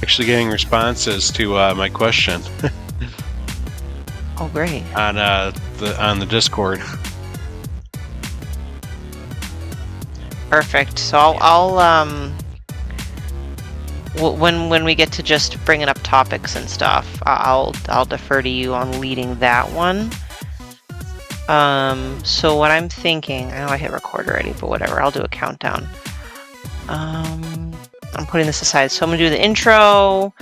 Actually getting responses to my question Oh, great. on the Discord. Perfect. So I'll when we get to just bringing up topics and stuff, I'll defer to you on leading that one. So what I'm thinking, I know I hit record already, but whatever, I'll do a countdown. I'm putting this aside. So I'm gonna do the intro,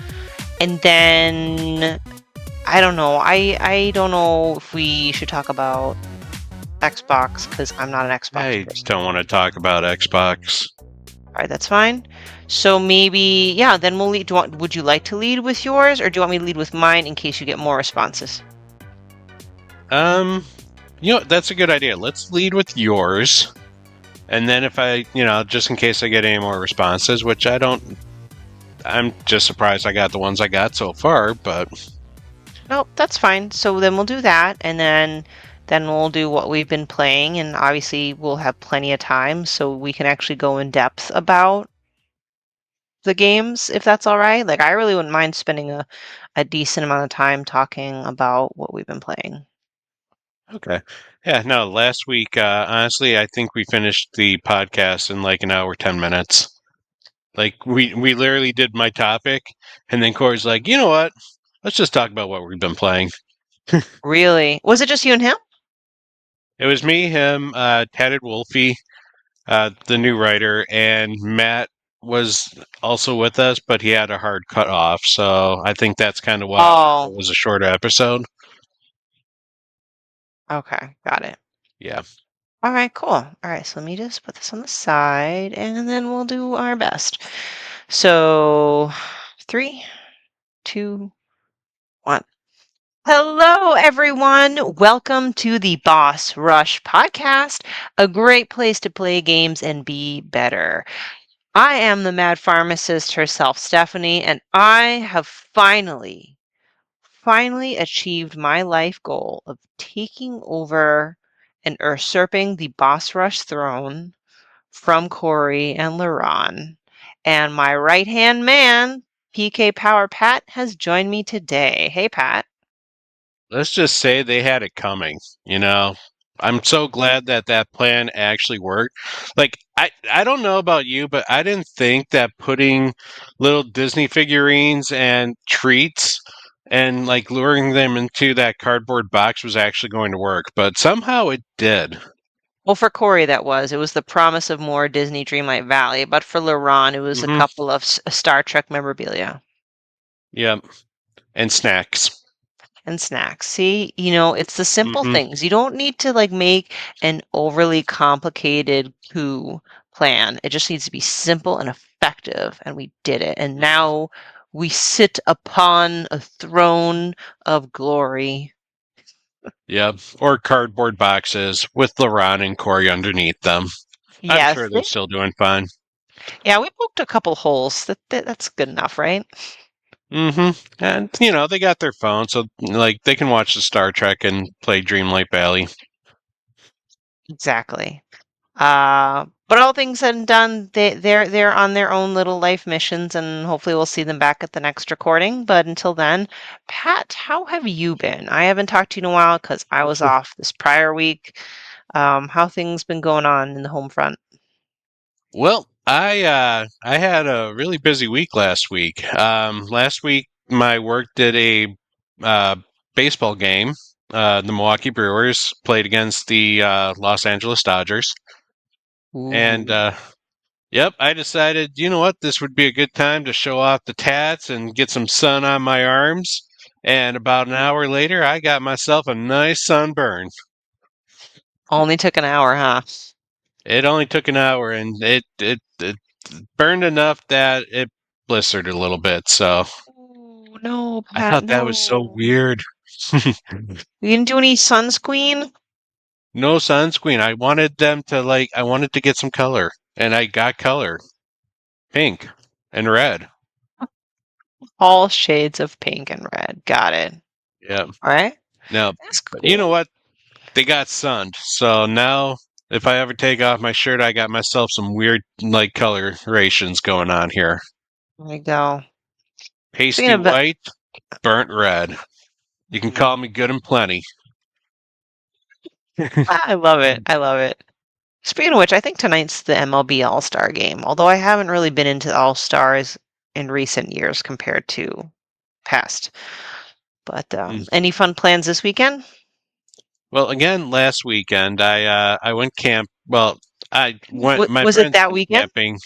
and then I don't know. I don't know if we should talk about Xbox because I'm not an Xbox I person. don't want to talk about Xbox. All right, that's fine. So maybe, yeah, then we'll lead. Would you like to lead with yours, or do you want me to lead with mine in case you get more responses? That's a good idea. Let's lead with yours. And then if I, just in case I get any more responses, which I don't, I'm just surprised I got the ones I got so far, but... Nope, that's fine. So then we'll do that, and then we'll do what we've been playing, and obviously we'll have plenty of time, so we can actually go in depth about the games, if that's all right. Like, I really wouldn't mind spending a decent amount of time talking about what we've been playing. Okay. Yeah, no, last week, honestly, I think we finished the podcast in like an hour, 10 minutes. Like, we literally did my topic, and then Corey's like, you know what? Let's just talk about what we've been playing. Really? Was it just you and him? It was me, him, Tatted Wolfie, the new writer, and Matt was also with us, but he had a hard cut off, so I think that's kind of why it Oh, was a shorter episode. okay. Got it. Yeah. All right, cool. All right, so let me just put this on the side, and then we'll do our best. So, 3, 2, 1. Hello, everyone. Welcome to the Boss Rush podcast, a great place to play games and be better. I am the mad pharmacist herself, Stephanie, and I have finally achieved my life goal of taking over and usurping the Boss Rush throne from Corey and Laron. And my right-hand man, PK Power Pat, has joined me today. Hey, Pat. Let's just say they had it coming, you know? I'm so glad that that plan actually worked. Like, I don't know about you, but I didn't think that putting little Disney figurines and treats and like luring them into that cardboard box was actually going to work, but somehow it did. Well, for Corey, that was. It was the promise of more Disney Dreamlight Valley. But for LaRon, it was a Mm-hmm. couple of Star Trek memorabilia Yep. And snacks. and snacks. See, it's the simple Mm-hmm. things. You don't need to make an overly complicated coup plan. It just needs to be simple and effective. And we did it. And now we sit upon a throne of glory. Yep. Or cardboard boxes with LaRon and Corey underneath them. I'm Yes. sure they're still doing fine. Yeah, we poked a couple holes. That's good enough, right? Mm-hmm. And they got their phone, so like they can watch the Star Trek and play Dreamlight Valley. Exactly. But all things said and done, they're on their own little life missions, and hopefully we'll see them back at the next recording. But until then, Pat, how have you been? I haven't talked to you in a while because I was off this prior week. How things been going on in the home front? Well, I had a really busy week last week. Last week my work did a uh, baseball game. The Milwaukee Brewers played against the Los Angeles Dodgers, and Ooh. yep, I decided, you know what, this would be a good time to show off the tats and get some sun on my arms. And about an hour later, I got myself a nice sunburn. Only took an hour, huh? It only took an hour, and it burned enough that it blistered a little bit. So Oh, no, I Pat, thought that was so no. weird. You didn't do any sunscreen? No sunscreen. I wanted them to I wanted to get some color. and I got color, pink and red. All shades of pink and red. Got it. Yeah. All right. Now, That's but you know cool. what? They got sunned. So now if I ever take off my shirt, I got myself some weird like colorations going on here. There you go. Speaking Pasty of, white, burnt red. You can call me good and plenty. I love it. I love it. Speaking of which, I think tonight's the MLB All-Star game, although I haven't really been into All-Stars in recent years compared to past. But Mm. any fun plans this weekend? Well, again, last weekend I went camp. Well, I went. My Was it friends that went weekend? camping.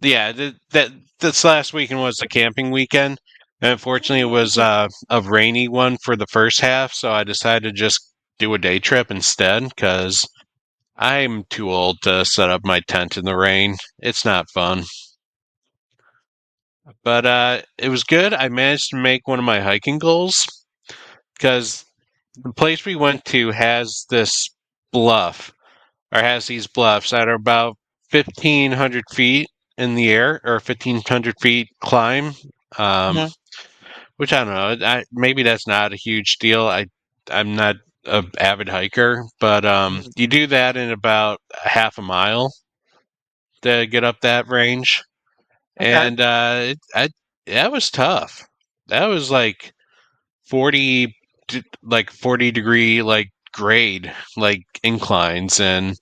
Yeah, that this last weekend was the camping weekend. And unfortunately, it was a rainy one for the first half, so I decided to just do a day trip instead because I'm too old to set up my tent in the rain. It's not fun. But it was good. I managed to make one of my hiking goals because the place we went to has this bluff or has these bluffs that are about 1,500 feet in the air or 1,500 feet climb. Um, Mhm. which I don't know. Maybe that's not a huge deal. I'm not a avid hiker, but Mhm. you do that in about half a mile to get up that range, Okay. and that was tough. That was like 40 degree like grade like inclines and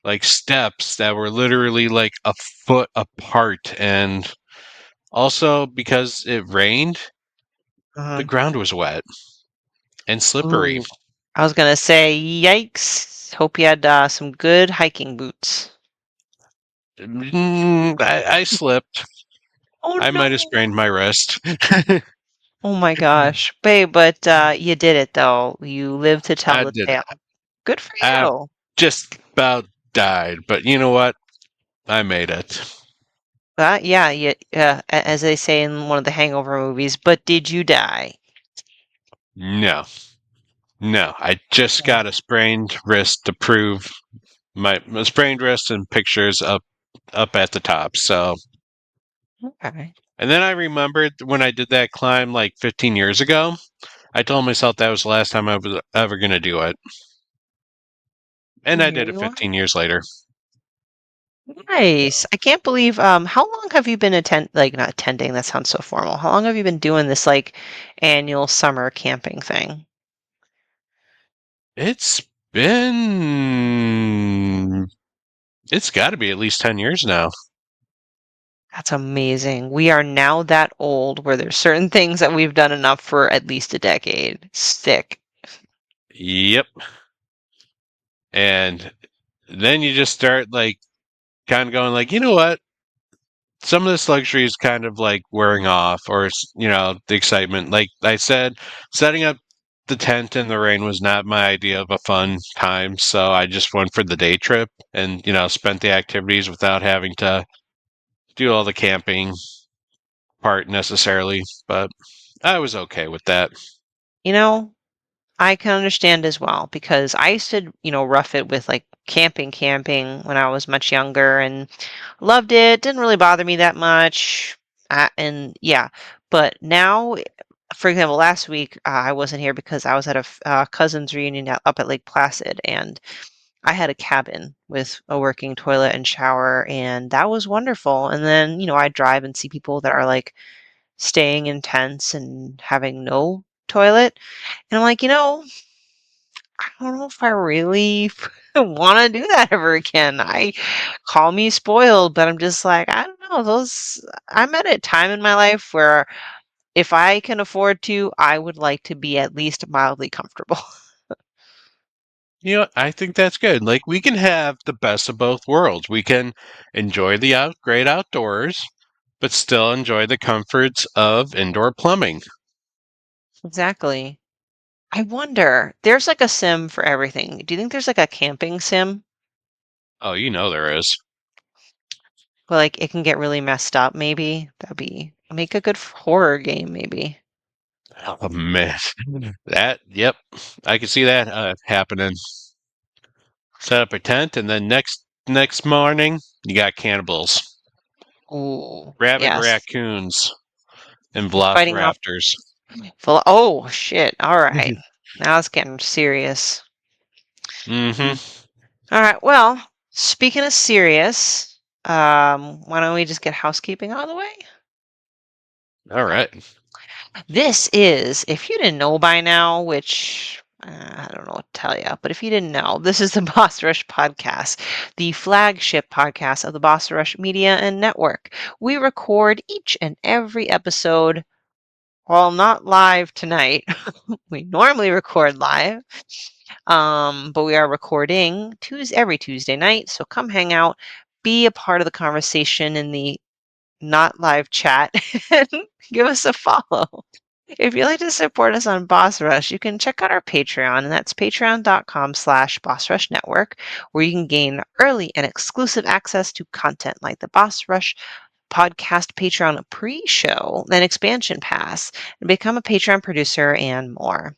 like steps that were literally like a foot apart, and also because it rained, the Uh-huh. ground was wet and slippery. Ooh. I was gonna say, yikes. Hope you had some good hiking boots. I slipped. Oh I might have no. sprained my wrist. Oh my gosh. Babe, but you did it though. You lived to tell I the did it. tale. Good for I you. just about died, but you know what? I made it. Yeah, as they say in one of the Hangover movies, but did you die? No, no. I just Yeah. got a sprained wrist to prove my sprained wrist and pictures up at the top. So, Okay. and then I remembered when I did that climb like 15 years ago. I told myself that was the last time I was ever going to do it, and And I here did it you are. 15 years later. Nice. So. I can't believe how long have you been not attending, that sounds so formal. How long have you been doing this like annual summer camping thing? It's been. It's got to be at least 10 years now. That's amazing. We are now that old where there's certain things that we've done enough for at least a decade. Sick. Yep. And then you just start like kind of going like, you know what? Some of this luxury is kind of like wearing off, or the excitement. Like I said, setting up the tent in the rain was not my idea of a fun time, so I just went for the day trip and spent the activities without having to do all the camping part necessarily. But I was okay with that. You know, I can understand as well because I used to, rough it with like camping when I was much younger and loved it. Didn't really bother me that much. And yeah, but now, for example, last week I wasn't here because I was at a cousin's reunion up at Lake Placid, and I had a cabin with a working toilet and shower, and that was wonderful. And then, I drive and see people that are like staying in tents and having no toilet. And I'm like, I don't know if I really want to do that ever again. I call me spoiled, but I'm just like, I don't know. I'm at a time in my life where if I can afford to, I would like to be at least mildly comfortable. I think that's good. Like we can have the best of both worlds. We can enjoy the great outdoors, but still enjoy the comforts of indoor plumbing. Exactly. I wonder, there's like a sim for everything. Do you think there's like a camping sim? Oh, there is. Where like it can get really messed up, maybe? That'd be make a good horror game, maybe. Oh man, yep, I can see that happening. Set up a tent, and then next morning, You got cannibals, Ooh, rabid yes. raccoons, and Fighting off. velociraptors. Oh, shit. All right. Now it's getting serious. Mm-hmm. All right. Well, speaking of serious, why don't we just get housekeeping out of the way? All right. This is, if you didn't know by now, which I don't know what to tell you, but if you didn't know, this is the Boss Rush podcast, the flagship podcast of the Boss Rush Media and Network. We record each and every episode, while not live tonight. We normally record live, but we are recording every Tuesday night. So come hang out, be a part of the conversation in the not live chat, and give us a follow. If you'd like to support us on Boss Rush, you can check out our Patreon, and that's patreon.com/Boss Rush Network, where you can gain early and exclusive access to content like the Boss Rush podcast Patreon pre-show, then expansion pass, and become a Patreon producer and more.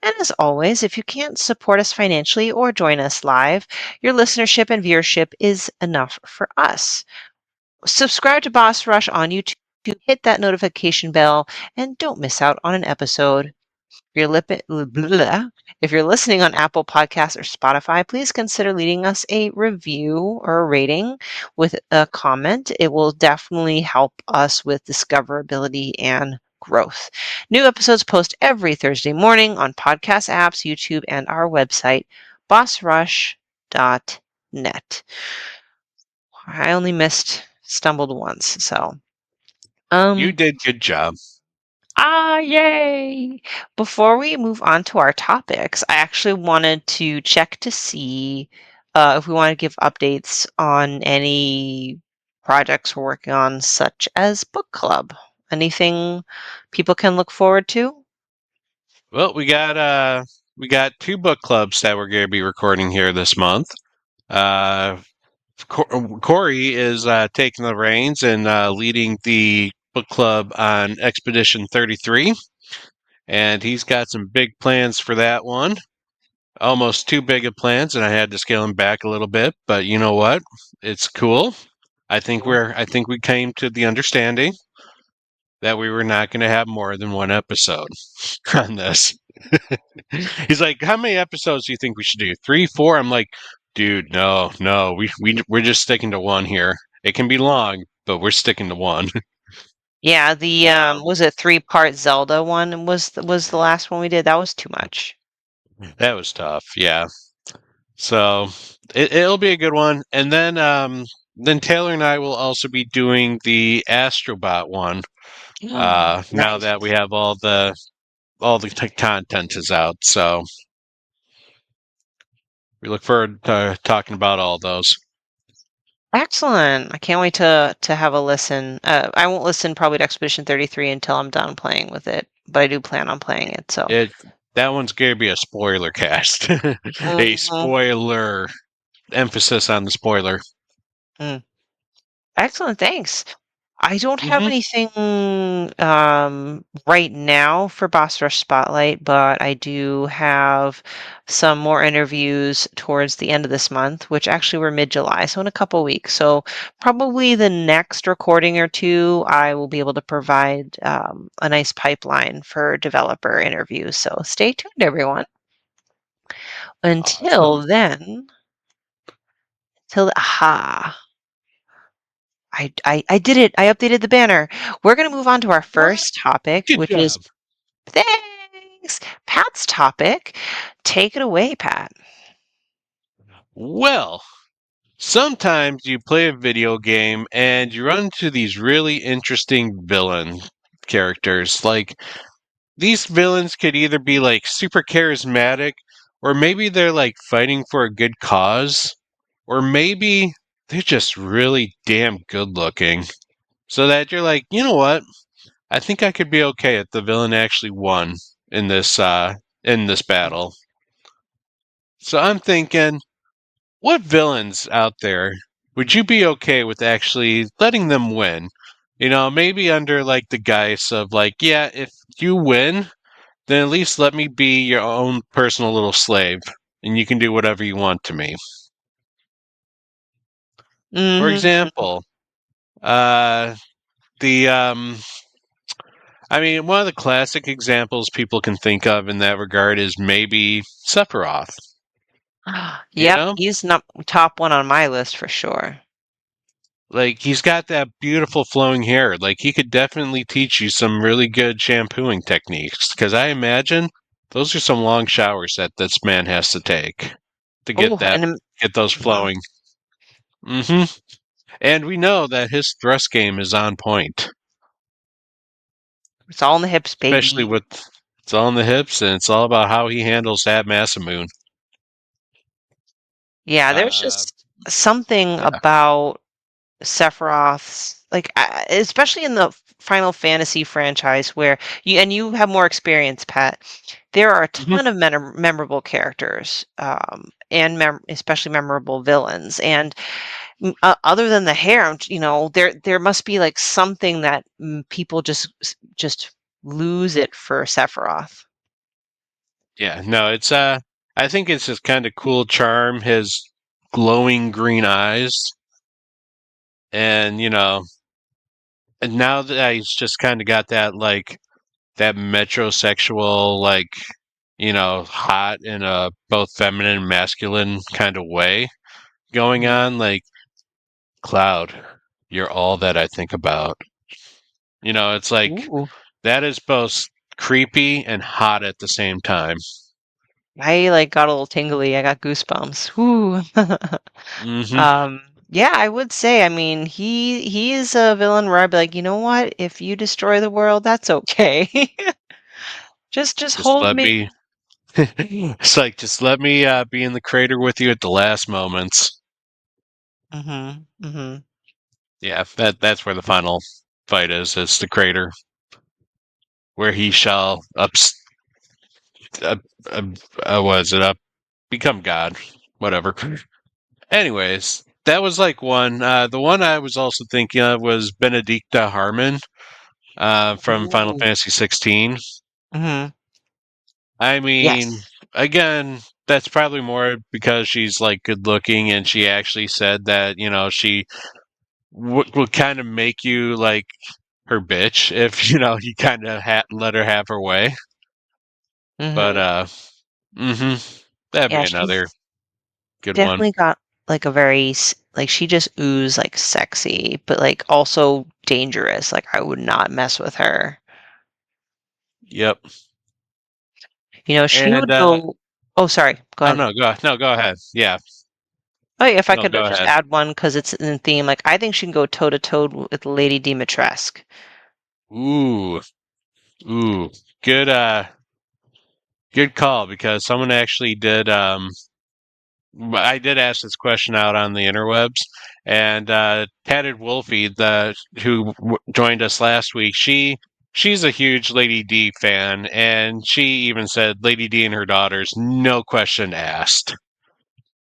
And as always, if you can't support us financially or join us live, your listenership and viewership is enough for us. Subscribe to Boss Rush on YouTube, hit that notification bell, and don't miss out on an episode. If you're listening on Apple Podcasts or Spotify, please consider leaving us a review or a rating with a comment. It will definitely help us with discoverability and growth. New episodes post every Thursday morning on podcast apps, YouTube, and our website, bossrush.net. I only stumbled once, so You um did good job. yay! Before we move on to our topics, I actually wanted to check to see if we want to give updates on any projects we're working on, such as book club. Anything people can look forward to? Well, we got two book clubs that we're going to be recording here this month. Uh, Corey is taking the reins and leading the book club on Expedition 33, and he's got some big plans for that one. Almost too big of plans, and I had to scale him back a little bit. But you know what? It's cool. I think we came to the understanding that we were not going to have more than one episode on this. He's like, "How many episodes do you think we should do? 3, 4?" I'm like, "Dude, no. We're just sticking to one here. It can be long, but we're sticking to one." Yeah, the was it three-part Zelda one was the last one we did. That was too much. That was tough. Yeah. So it'll be a good one. And then Taylor and I will also be doing the Astrobot one. Now Nice. that we have all the content is out, so we look forward to talking about all those. Excellent. I can't wait to have a listen. I won't listen probably to Expedition 33 until I'm done playing with it, but I do plan on playing it. So, It that one's gonna be a spoiler cast, a Mhm. spoiler emphasis on the spoiler. Mm. Excellent. Thanks. I don't have Hmm. anything right now for Boss Rush Spotlight, but I do have some more interviews towards the end of this month, which actually were mid-July, so in a couple weeks. So probably the next recording or two, I will be able to provide a nice pipeline for developer interviews. So stay tuned, everyone. Awesome. Until then, aha. I did it. I updated the banner. We're going to move on to our What? first topic, Good which is job. thanks. Pat's topic. Take it away, Pat. Well, sometimes you play a video game and you run into these really interesting villain characters. Like these villains could either be like super charismatic, or maybe they're like fighting for a good cause, or maybe they're just really damn good looking. So that you're like, you know what? I think I could be okay if the villain actually won in this battle. So I'm thinking, what villains out there would you be okay with actually letting them win? You know, maybe under like the guise of like, yeah, if you win, then at least let me be your own personal little slave, and you can do whatever you want to me. For Mhm. example, uh, the I mean, one of the classic examples people can think of in that regard is maybe Sephiroth. You Yep, know, he's not top one on my list for sure. like he's got that beautiful flowing hair. Like he could definitely teach you some really good shampooing techniques. Because I imagine those are some long showers that this man has to take to Oh, get those mhm. flowing. Hmm. And we know that his thrust game is on point, It's all in the hips, especially baby. with it's all in the hips, and it's all about how he handles that Masamune. Yeah, there's Uh, just something yeah. about Sephiroth's like especially in the Final Fantasy franchise where you have more experience, Pat. There are a Mhm. ton of memorable characters, and especially memorable villains. And other than the hair, there must be like something that people just lose it for Sephiroth. Yeah, no, it's I think it's his kind of cool charm, his glowing green eyes, and and now that he's just kind of got that like that metrosexual like hot in a both feminine and masculine kind of way going Mhm. on, like Cloud, you're all that I think about. It's like Ooh, that is both creepy and hot at the same time. I like got a little tingly. I got goosebumps. Ooh. Hmm. Um, yeah, I would say, I mean, he is a villain where I'd be like, you know what? If you destroy the world, that's okay. Just Just hold let me. me It's like just let me be in the crater with you at the last moments. Mhm. Mhm. Yeah, that's where the final fight is. It's the crater where he shall up, up was it up become God, whatever. Anyways, that was like one. The one I was also thinking of was Benedicta Harmon from Final Ooh. Fantasy 16. Mhm. I mean, Yes. again, that's probably more because she's like good looking and she actually said that she would kind of make you like her bitch if you kind of let her have her way. But Mhm. that'd be Yeah, another she's good one. definitely got like a very like she just oozes like sexy, but like also dangerous. Like I would not mess with her. Yep. She And would go. Oh, sorry. Go oh ahead. no, go ahead. Yeah, Oh, yeah, if I no, could go just ahead. add one because it's in theme, like I think she can go toe to toe with Lady Dimitrescu. Ooh, ooh, good good call because someone actually did I did ask this question out on the interwebs, and Tatted Wolfie, the who joined us last week, she's a huge Lady D fan, and she even said Lady D and her daughters, no question asked.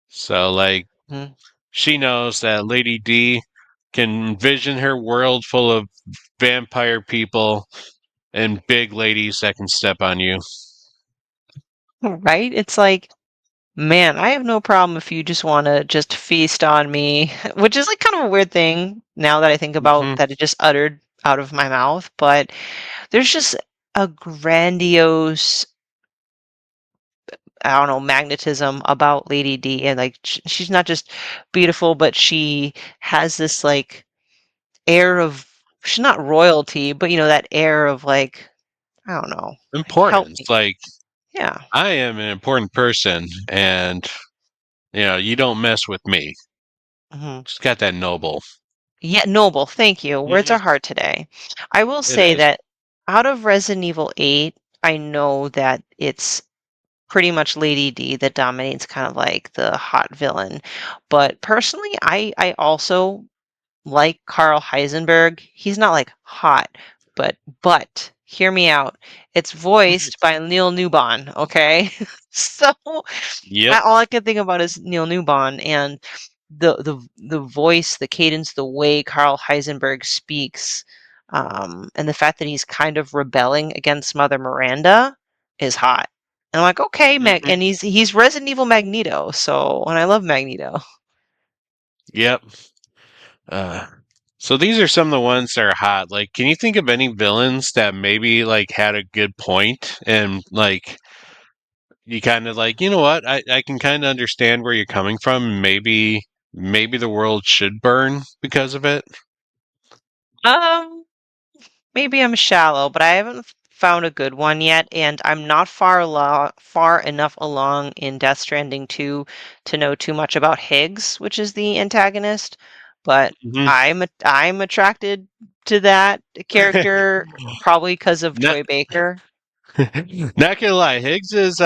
So like Mhm. she knows that Lady D can envision her world full of vampire people and big ladies that can step on you. Right? It's like, man, I have no problem if you just want to just feast on me, which is like kind of a weird thing now that I think about Hmm. that it just uttered out of my mouth. But there's just a grandiose, I don't know, magnetism about Lady D. And like, she's not just beautiful, but she has this like air of, she's not royalty, but that air of like, I don't know, like, help Importance, me. like Yeah. I am an important person, and you don't mess with me. Mhm. Just got that noble. Yeah, noble. Thank you. Words Hmm. are hard today. I will It say is. that out of Resident Evil 8, I know that it's pretty much Lady D that dominates kind of like the hot villain. But personally, I also like Carl Heisenberg. He's not like hot, but hear me out. It's voiced by Neil Newbon, okay? So Yep. all I can think about is Neil Newbon and the voice, the cadence, the way Carl Heisenberg speaks, and the fact that he's kind of rebelling against Mother Miranda is hot. And I'm like, okay, Hmm. And he's Resident Evil Magneto, so and I love Magneto. Yep. Uh, so these are some of the ones that are hot. Like, can you think of any villains that maybe like had a good point and like you kind of like, you know what? I can kind of understand where you're coming from. Maybe the world should burn because of it. Um, Maybe I'm shallow, but I haven't found a good one yet, and I'm not far enough along in Death Stranding 2 to know too much about Higgs, which is the antagonist. But Hmm. I'm attracted to that character probably because of Not, Troy Baker. not gonna lie, Higgs is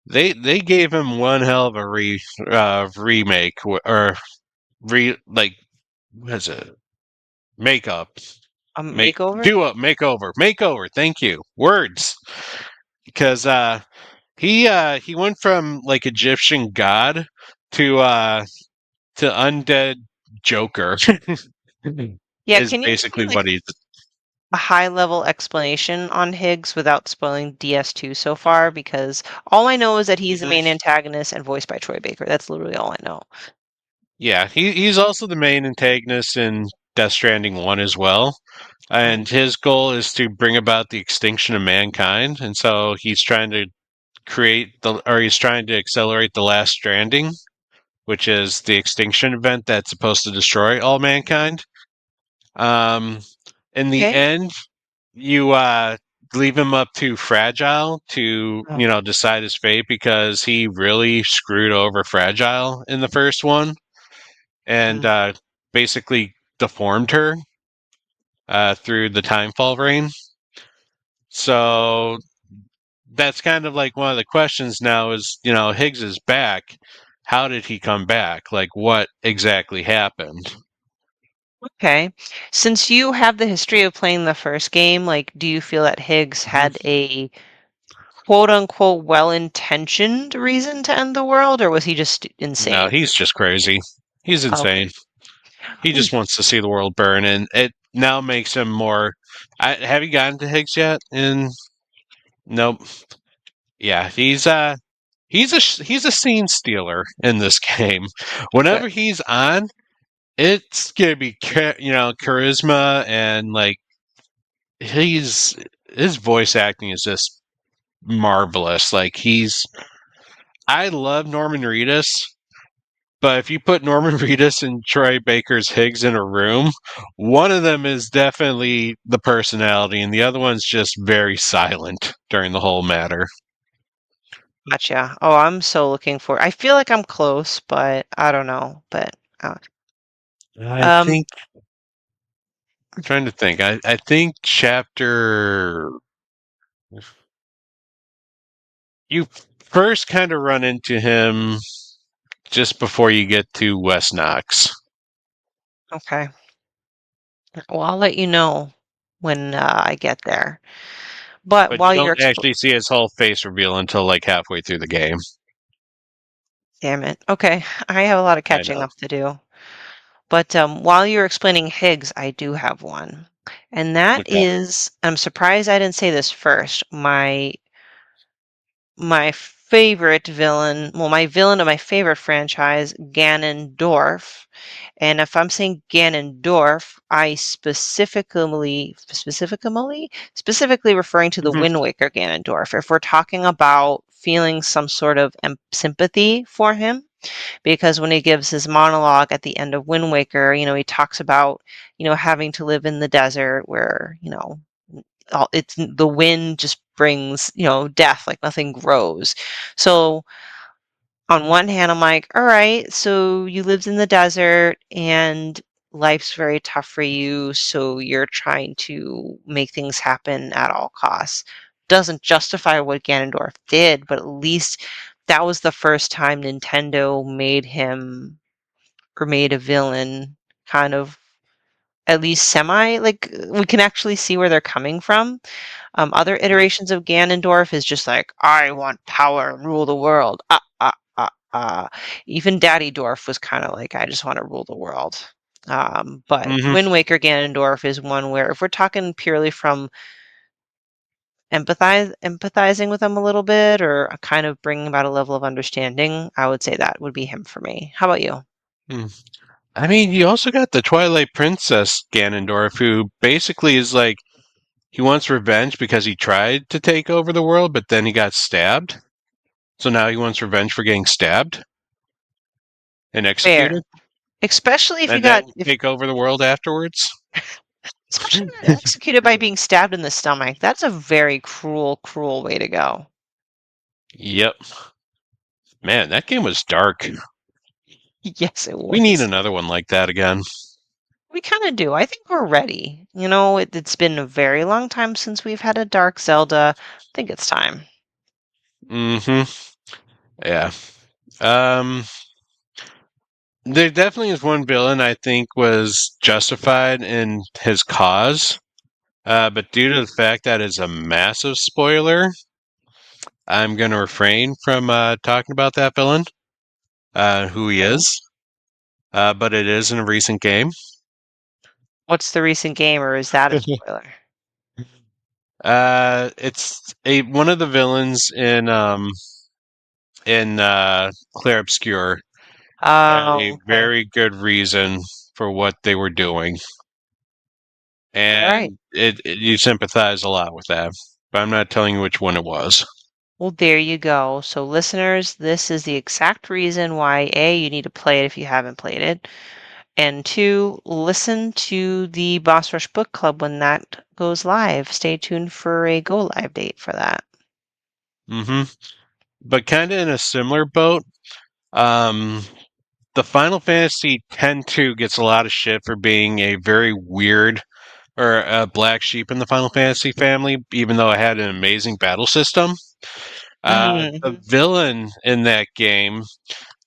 they gave him one hell of a remake or like what is it makeup A make makeover? do a makeover. Thank you, words, because he went from like Egyptian god to uh to undead Joker Yeah, is can you give me basically like what he's. a high level explanation on Higgs without spoiling DS2 so far? Because all I know is that he's the Mhm. main antagonist and voiced by Troy Baker. That's literally all I know. Yeah, he's also the main antagonist in Death Stranding 1 as well. Oh, And his goal is to bring about the extinction of mankind. And so he's trying to he's trying to accelerate the last stranding, which is the extinction event that's supposed to destroy all mankind. Um, in the okay. end, you leave him up to Fragile to, Oh, decide his fate because he really screwed over Fragile in the first one and mm, basically deformed her through the Timefall Rain. So that's kind of like one of the questions now is, Higgs is back. How did he come back? Like, what exactly happened? okay. Since you have the history of playing the first game, like, do you feel that Higgs Mhm. had a quote unquote well-intentioned reason to end the world, or was he just No, insane? he's just crazy. He's Okay. insane. He Mm, just wants to see the world burn, and it now makes him more. Have you gotten to Higgs yet? Nope. Yeah, he's a scene stealer in this game. good. Whenever he's on, it's gonna be charisma and like he's his voice acting is just marvelous. Like I love Norman Reedus, but if you put Norman Reedus and Troy Baker's Higgs in a room, one of them is definitely the personality, and the other one's just very silent during the whole matter. Gotcha. Oh, I'm so looking for. I feel like I'm close, but I don't know. But I um, think trying to think. I think chapter you first kind of run into him just before you get to West Knox, okay. Well, I'll let you know when I get there. But but you while you're don't actually see his whole face reveal until like halfway through the game. damn it. Okay, I have a lot of I catching know. up to do. But while you're explaining Higgs, I do have one. And that Okay. is, I'm surprised I didn't say this first. My favorite villain, well, my villain of my favorite franchise, Ganondorf. And if I'm saying Ganondorf, I specifically referring to the Hmm. Wind Waker Ganondorf. If we're talking about feeling some sort of sympathy for him, because when he gives his monologue at the end of Wind Waker, he talks about, having to live in the desert where, it's the wind just brings, death, like nothing grows. So on one hand, I'm like, all right, so you lived in the desert and life's very tough for you, so you're trying to make things happen at all costs. Doesn't justify what Ganondorf did, but at least that was the first time Nintendo made him or made a villain kind of at least semi like we can actually see where they're coming from. Other iterations of Ganondorf is just like, I want power and rule the world. Even Daddy Dorf was kind of like, I just want to rule the world. But Hmm. Wind Waker Ganondorf is one where, if we're talking purely from empathizing with him a little bit, or a kind of bringing about a level of understanding, I would say that would be him for me. How about you? I mean, you also got the Twilight Princess Ganondorf, who basically is like he wants revenge because he tried to take over the world, but then he got stabbed. So now he wants revenge for getting stabbed and Fair. executed, Especially if you and got then if take over the world afterwards. especially if you got executed by being stabbed in the stomach. That's a very cruel, cruel way to go. Yep. Man, that game was dark. Yes, it We need was. another one like that again. We kind of do. I think we're ready. You know, it's been a very long time since we've had a Dark Zelda. I think it's time. Mm-hmm. Yeah. Um, there definitely is one villain I think was justified in his cause, but due to the fact that it's a massive spoiler, I'm going to refrain from talking about that villain, who he Okay. is. But it is in a recent game. What's the recent game, or is that a spoiler? It's a one of the villains in Clair Obscur had a Oh, okay. very good reason for what they were doing, All right. and you sympathize a lot with that. But I'm not telling you which one it was. Well, there you go. So, listeners, this is the exact reason why A, you need to play it if you haven't played it, and two, listen to the Boss Rush Book Club when that goes live. Stay tuned for a go live date for that. Hmm. But kind of in a similar boat. Um, the Final Fantasy X-2 gets a lot of shit for being a very weird or a black sheep in the Final Fantasy family, even though it had an amazing battle system. The Hmm. villain in that game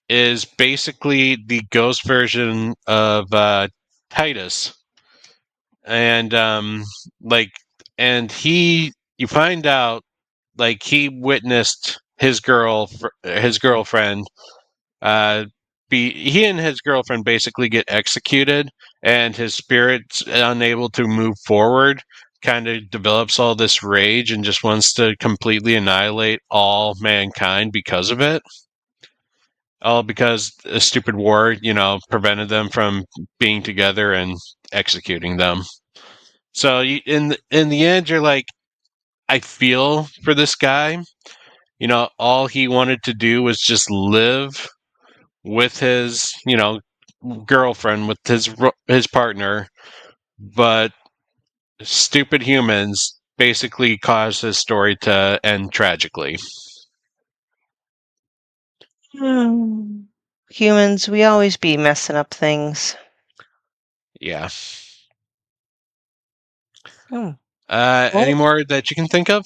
is basically the ghost version of Titus, and like, and you find out like he witnessed his girlfriend uh he and his girlfriend basically get executed, and his spirit's unable to move forward, kind of develops all this rage and just wants to completely annihilate all mankind because of it, all because a stupid war, prevented them from being together and executing them. So in the end, you're like, I feel for this guy. All he wanted to do was just live with his, girlfriend, with his partner, but stupid humans basically caused his story to end tragically. Humans, we always be messing up things. Yeah. Hmm. Any Well, more that you can think of?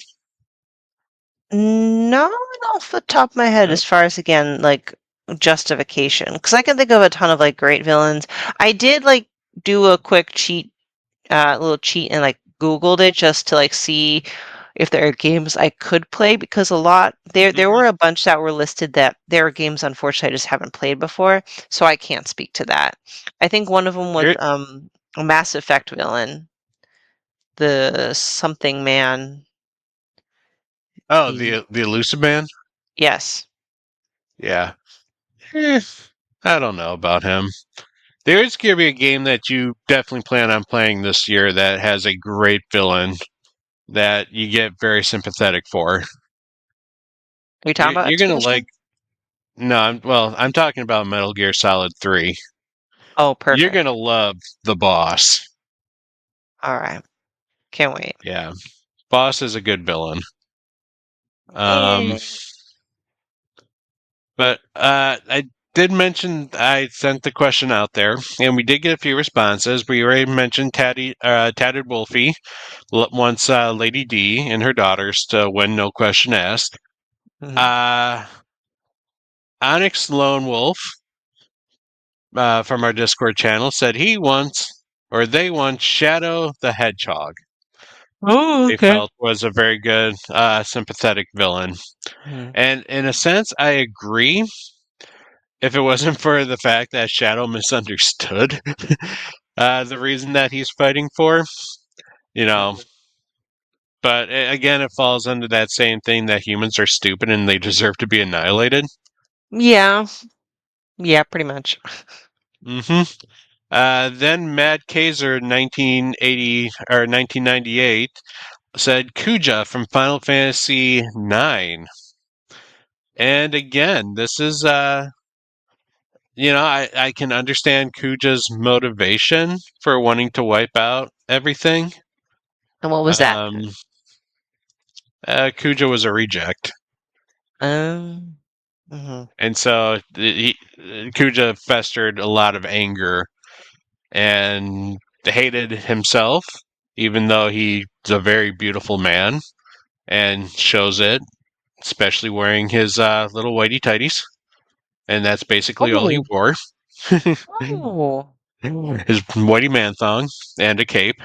not off the top of my head No. as far as again, like justification. Because I can think of a ton of like great villains. I did like do a quick little cheat and like Googled it just to like see if there are games I could play because a lot there Mhm. were a bunch that were listed that there are games unfortunately I just haven't played before, so I can't speak to that. I think one of them was Here- a Mass Effect villain, the something man. Oh, He the Elusive Man. yes. Yeah. Eh, I don't know about him. There is going to be a game that you definitely plan on playing this year that has a great villain that you get very sympathetic for. Are you talking You're, about you're gonna like. Expedition? No, I'm talking about Metal Gear Solid 3. Oh, You're perfect. gonna love the boss. All right. Can't wait. Yeah, boss is a good villain. Um, Eh. but I did mention I sent the question out there, and we did get a few responses. We already mentioned Tatted Wolfie wants Lady D and her daughters to win No Question Asked. Mhm. Uh, Onyx Lone Wolf from our Discord channel said he wants, or they want, Shadow the Hedgehog. Oh, They okay. felt was a very good, sympathetic villain. Mhm. And in a sense, I agree. If it wasn't for the fact that Shadow misunderstood the reason that he's fighting for, you know. But again, it falls under that same thing that humans are stupid and they deserve to be annihilated. Yeah. Yeah, pretty much. hmm Then Matt Kaiser, 1980 or 1998, said Kuja from Final Fantasy IX. And again, this is I can understand Kuja's motivation for wanting to wipe out everything. And what was that? Um, Kuja was a reject, Um, mhm. and so Kuja festered a lot of anger and hated himself, even though he's a very beautiful man and shows it, especially wearing his little whitey tighties, and that's basically all he Oh, wore. oh. His whitey man thong and a cape,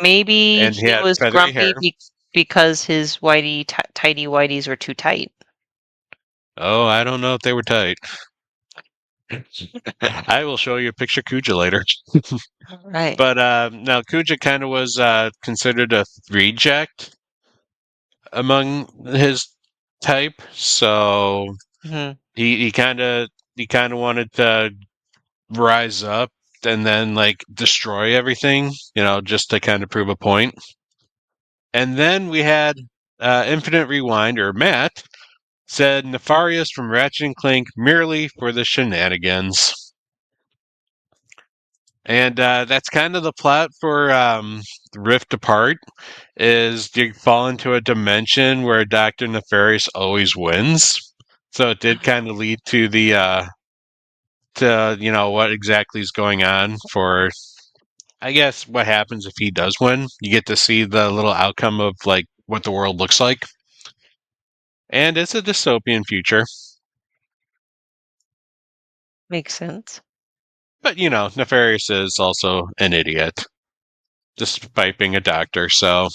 Maybe and he he had was feathery grumpy hair. because his tighty whities were too tight. Oh, I don't know if they were tight. I will show you a picture of Kuja later. All right. But now Kuja kind of was considered a reject among his type, so Hmm. he kind of wanted to rise up and then like destroy everything, just to kind of prove a point. And then we had Infinite Rewind, or Matt, said Nefarious from Ratchet and Clank merely for the shenanigans. And that's kind of the plot for Rift Apart. Is you fall into a dimension where Doctor Nefarious always wins. So it did kind of lead to the to what exactly is going on for. I guess what happens if he does win. You get to see the little outcome of like what the world looks like, and it's a dystopian future. Makes sense. But Nefarious is also an idiot, despite being a doctor. So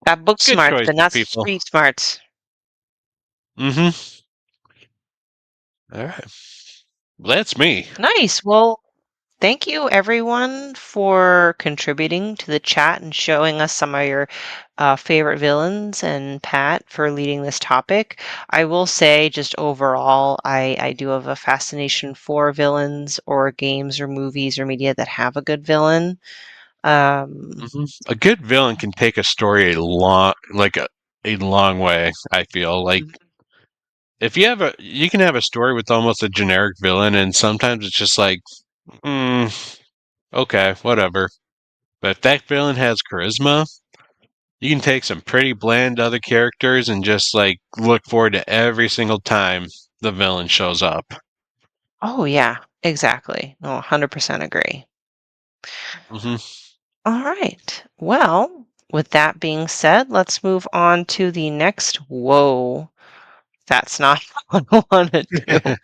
Got book good smarts, choice but of not people. street smarts. Mm-hmm. All right. Well, that's me. Nice. Well, thank you everyone for contributing to the chat and showing us some of your favorite villains, and Pat for leading this topic. I will say, just overall, I do have a fascination for villains or games or movies or media that have a good villain. Um, A good villain can take a story a long way. I feel like if you can have a story with almost a generic villain, and sometimes it's just like, okay, whatever. But if that villain has charisma, you can take some pretty bland other characters and just like look forward to every single time the villain shows up. oh yeah, exactly. No, 100% agree. hmm All right. Well, with that being said, let's move on to the next. Whoa, that's not what I want to do.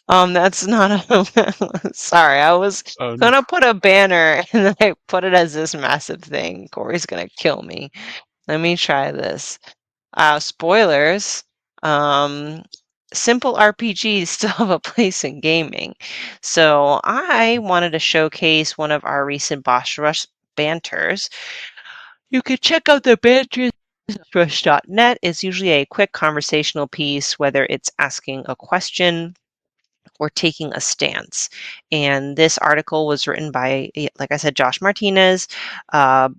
That's not a. Sorry, I was um, gonna put a banner and then I put it as this massive thing. Corey's gonna kill me. Let me try this. Spoilers. Um, simple RPGs still have a place in gaming. So I wanted to showcase one of our recent Boss Rush banters. You can check out the banters rush.net. It's usually a quick conversational piece, whether it's asking a question or taking a stance. And this article was written by, like I said, Josh Martinez.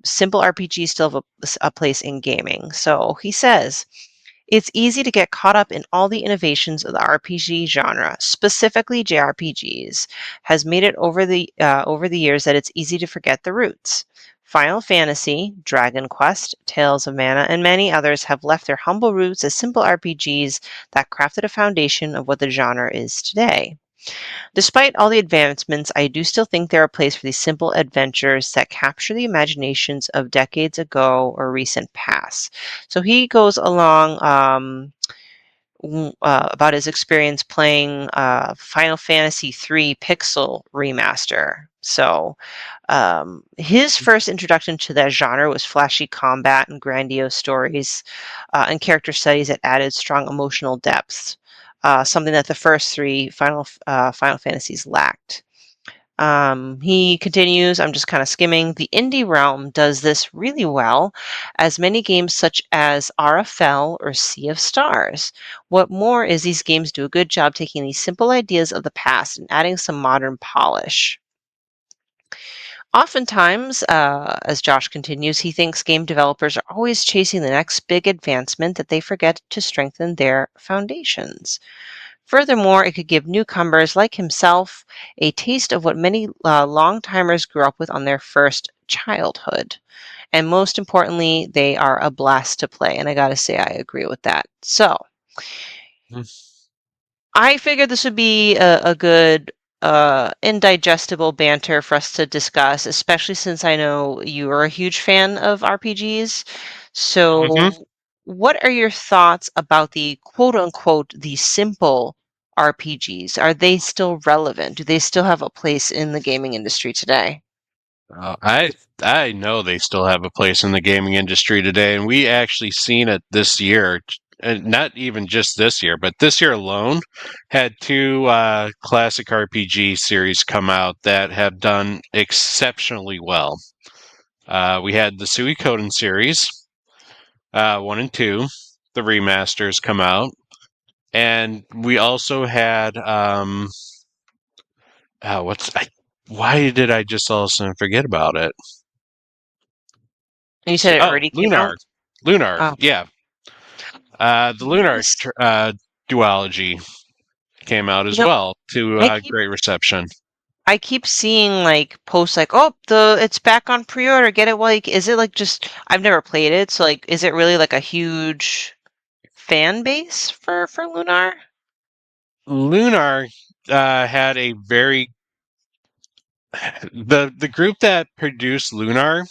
Simple RPGs still have a place in gaming. So he says, it's easy to get caught up in all the innovations of the RPG genre, specifically JRPGs, has made it over the years that it's easy to forget the roots. Final Fantasy, Dragon Quest, Tales of Mana, and many others have left their humble roots as simple RPGs that crafted a foundation of what the genre is today. Despite all the advancements, I do still think there are a place for these simple adventures that capture the imaginations of decades ago or recent past. So he goes along about his experience playing Final Fantasy III Pixel Remaster. So his first introduction to that genre was flashy combat and grandiose stories and character studies that added strong emotional depths, something that the first three Final Fantasies lacked. He continues, I'm just kind of skimming. The indie realm does this really well, as many games such as RFL or Sea of Stars. What more is these games do a good job taking these simple ideas of the past and adding some modern polish. Oftentimes, as Josh continues, he thinks game developers are always chasing the next big advancement that they forget to strengthen their foundations. Furthermore, it could give newcomers like himself a taste of what many long-timers grew up with on their first childhood. And most importantly, they are a blast to play. And I gotta say, I agree with that. So I figured this would be a good, indigestible banter for us to discuss, especially since I know you are a huge fan of RPGs. Mm-hmm. So, what are your thoughts about the quote unquote the simple RPGs? Are they still relevant? Do they still have a place in the gaming industry today? I know they still have a place in the gaming industry today, and we actually seen it this year. And not even just this year, but this year alone, had two classic RPG series come out that have done exceptionally well. We had the Suikoden series, 1 and 2, the remasters come out, and we also had why did I just all of a sudden forget about it? You said it Oh, already came out? Lunar, Oh, yeah. The Lunar yes. duology came out You as know, well to I keep great reception. I keep seeing like posts like, "Oh, the it's back on pre-order. Get it." Like, is it like just I've never played it, so like, is it really like a huge fan base for Lunar? Lunar had a very the group that produced Lunar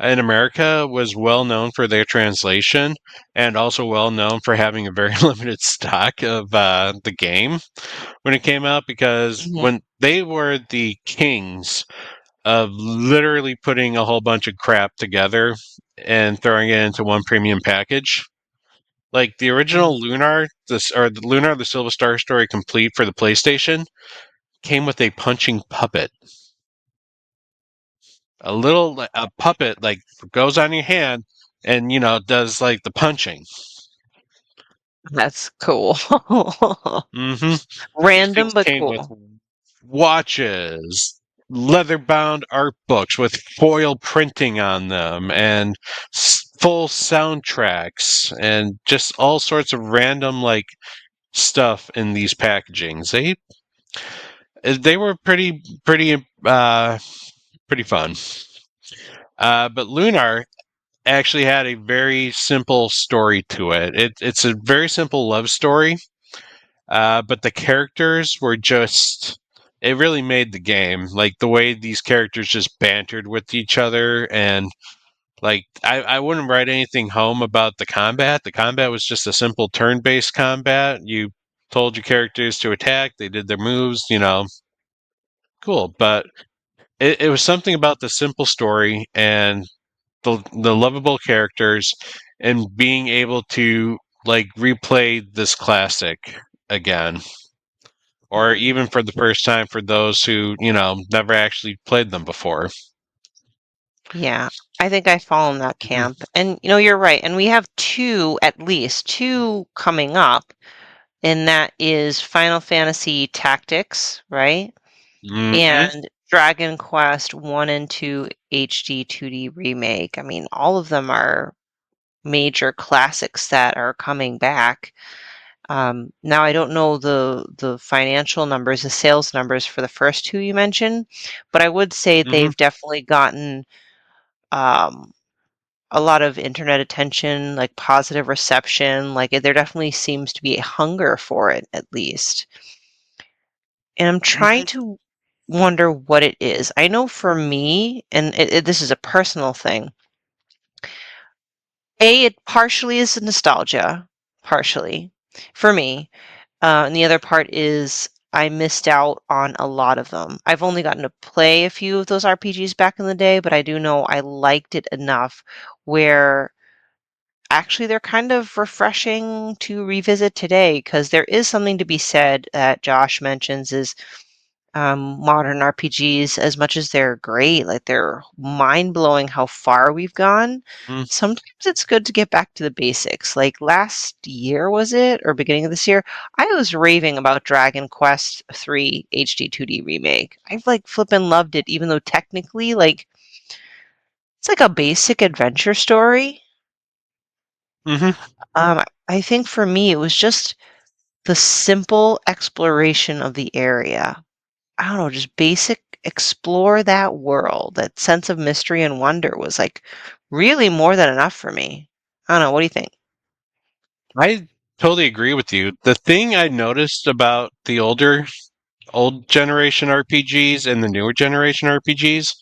in America was well known for their translation and also well known for having a very limited stock of the game when it came out because Hmm. when they were the kings of literally putting a whole bunch of crap together and throwing it into one premium package. Like the original Lunar, the Lunar the Silver Star Story complete for the PlayStation came with a punching puppet. A puppet like goes on your hand and does like the punching. That's cool. Mm-hmm. These Random things but came with cool. watches, leather bound art books with foil printing on them, and full soundtracks, and just all sorts of random like stuff in these packagings. They were pretty fun. But Lunar actually had a very simple story to it. It's a very simple love story, but the characters were just. It really made the game. Like the way these characters just bantered with each other, and like I wouldn't write anything home about the combat. The combat was just a simple turn based combat. You told your characters to attack, they did their moves, cool. But it was something about the simple story and the lovable characters and being able to like replay this classic again or even for the first time for those who never actually played them before. Yeah, I think I fall in that camp. And you're right. And we have two, at least two coming up, and that is Final Fantasy Tactics, right? Mm-hmm. And Dragon Quest 1 and 2 HD 2D remake. I mean, all of them are major classics that are coming back. Now I don't know the financial numbers, the sales numbers for the first two you mentioned, but I would say Mm-hmm. they've definitely gotten um, a lot of internet attention, like positive reception. Like there definitely seems to be a hunger for it, at least. And I'm trying Mm-hmm. to wonder what it is. I know for me, and this is a personal thing. It partially is nostalgia, partially for me. And the other part is I missed out on a lot of them. I've only gotten to play a few of those RPGs back in the day, but I do know I liked it enough where actually they're kind of refreshing to revisit today because there is something to be said that Josh mentions is modern RPGs, as much as they're great, like they're mind blowing how far we've gone. Mm, Sometimes it's good to get back to the basics. Like last year, was it, or beginning of this year? I was raving about Dragon Quest 3 HD 2D remake. I've like flippin' loved it, even though technically, like, it's like a basic adventure story. hmm I think for me, it was just the simple exploration of the area. I don't know, just basic explore that world. That sense of mystery and wonder was like really more than enough for me. I don't know. What do you think? I totally agree with you. The thing I noticed about the old generation RPGs and the newer generation RPGs,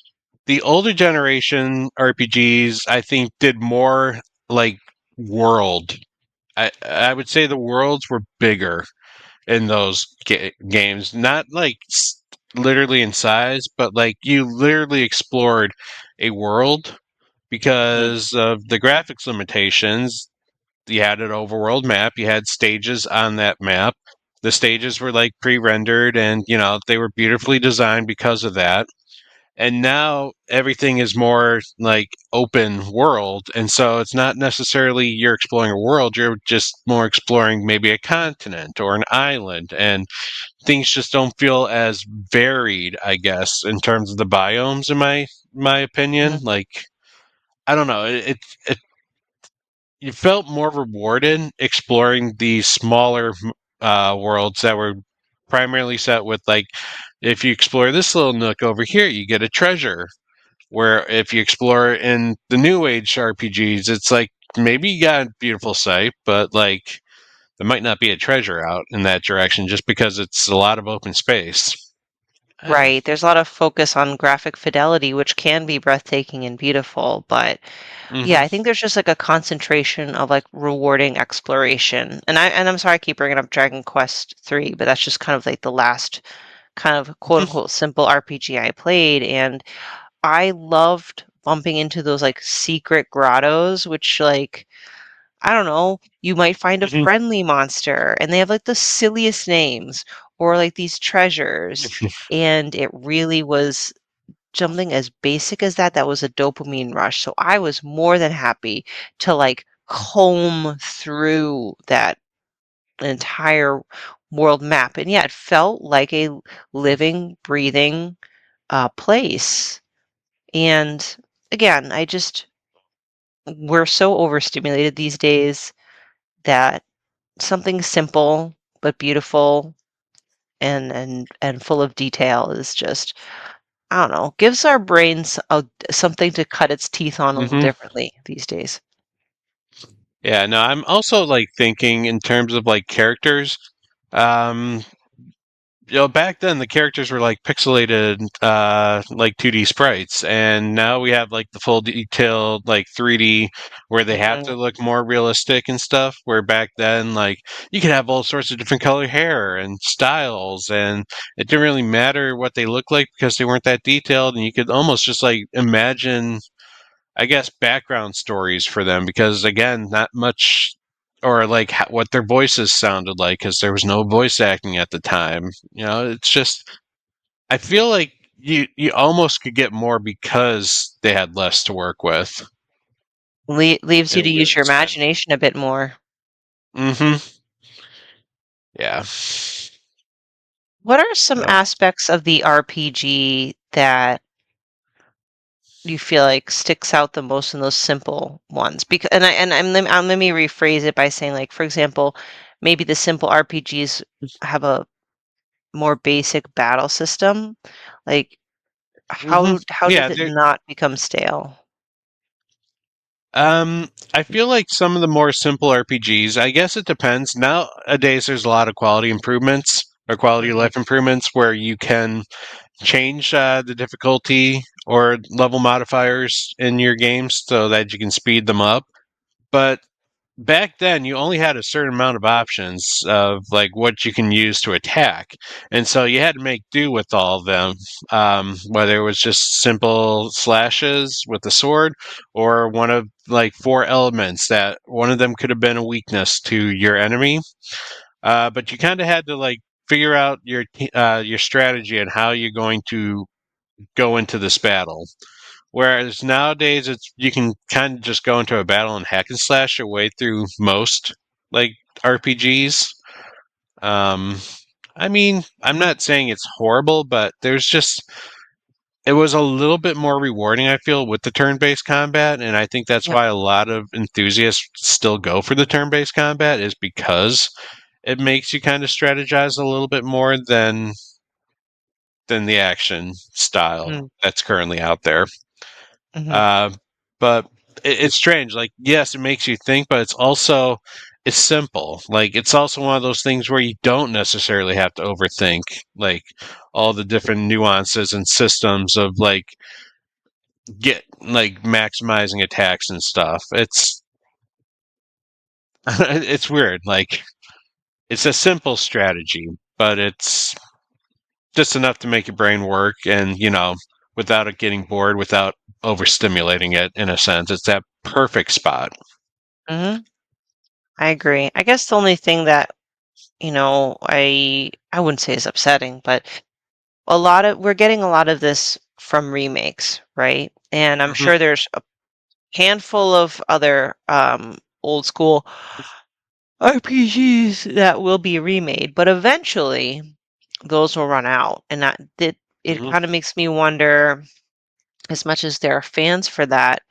the older generation RPGs I think did more like world. I would say the worlds were bigger in those games, not like literally in size, but like you literally explored a world Mhm. because of the graphics limitations. You had an overworld map, you had stages on that map. The stages were like pre-rendered and they were beautifully designed because of that. And now everything is more like open world, and so it's not necessarily you're exploring a world, you're just more exploring maybe a continent or an island, and things just don't feel as varied, I guess, in terms of the biomes in my opinion. Mhm. Like, I don't know, it you felt more rewarded exploring these smaller worlds that were primarily set with, like, if you explore this little nook over here, you get a treasure. Where if you explore in the new age RPGs, it's like maybe you got a beautiful sight, but like there might not be a treasure out in that direction just because it's a lot of open space. Right. There's a lot of focus on graphic fidelity, which can be breathtaking and beautiful, but yeah, Mm-hmm. I think there's just like a concentration of like rewarding exploration. And I'm sorry I keep bringing up Dragon Quest 3, but that's just kind of like the last kind of quote unquote simple RPG I played, and I loved bumping into those like secret grottos, which like I don't know, you might find a hmm friendly monster and they have like the silliest names or like these treasures. And it really was something as basic as that, that was a dopamine rush. So I was more than happy to like comb through that entire world map. And yeah, it felt like a living, breathing place. And again, we're so overstimulated these days that something simple but beautiful and full of detail is just, I don't know, gives our brains something to cut its teeth on a little hmm differently these days. Yeah, no, I'm also like thinking in terms of like characters. Um, back then the characters were like pixelated, like 2D sprites, and now we have like the full detailed like 3D where they have Mhm. to look more realistic and stuff. Where back then, like, you could have all sorts of different color hair and styles, and it didn't really matter what they looked like because they weren't that detailed, and you could almost just like imagine, I guess, background stories for them because again, not much, or like what their voices sounded like because there was no voice acting at the time. It's just, I feel like you almost could get more because they had less to work with Leaves in you a to use weird your sense. imagination a bit more. Mm-hmm. Yeah. What are some Yep. aspects of the RPG that you feel like sticks out the most in those simple ones? Because let me rephrase it by saying, like, for example, maybe the simple RPGs have a more basic battle system. Like, Mm-hmm. how does Yeah. it not become stale? I feel like some of the more simple RPGs, I guess it depends. Nowadays, there's a lot of quality improvements or quality of Mhm. life improvements where you can change the difficulty or level modifiers in your games so that you can speed them up. But back then, you only had a certain amount of options of like what you can use to attack, and so you had to make do with all of them. Whether it was just simple slashes with the sword, or one of like four elements that one of them could have been a weakness to your enemy. But you kind of had to like figure out your strategy and how you're going to go into this battle. Whereas nowadays, it's you can kind of just go into a battle and hack and slash your way through most like RPGs. Um, I mean, I'm not saying it's horrible, but there's just it was a little bit more rewarding, I feel, with the turn-based combat, and I think that's Yep. why a lot of enthusiasts still go for the turn-based combat is because it makes you kind of strategize a little bit more than the action style Mm, that's currently out there. mhm, Uh, but it's strange. Like, yes, it makes you think, but it's simple. Like, it's also one of those things where you don't necessarily have to overthink like all the different nuances and systems of like get like maximizing attacks and stuff. It's it's weird. Like, it's a simple strategy, but it's just enough to make your brain work and without it getting bored, without overstimulating it in a sense. It's that perfect spot. mhm. I agree. I guess the only thing that, I wouldn't say is upsetting, but we're getting a lot of this from remakes, right? And I'm Hmm. sure there's a handful of other old school RPGs that will be remade, but eventually those will run out. And it Hmm. kind of makes me wonder, as much as there are fans for that,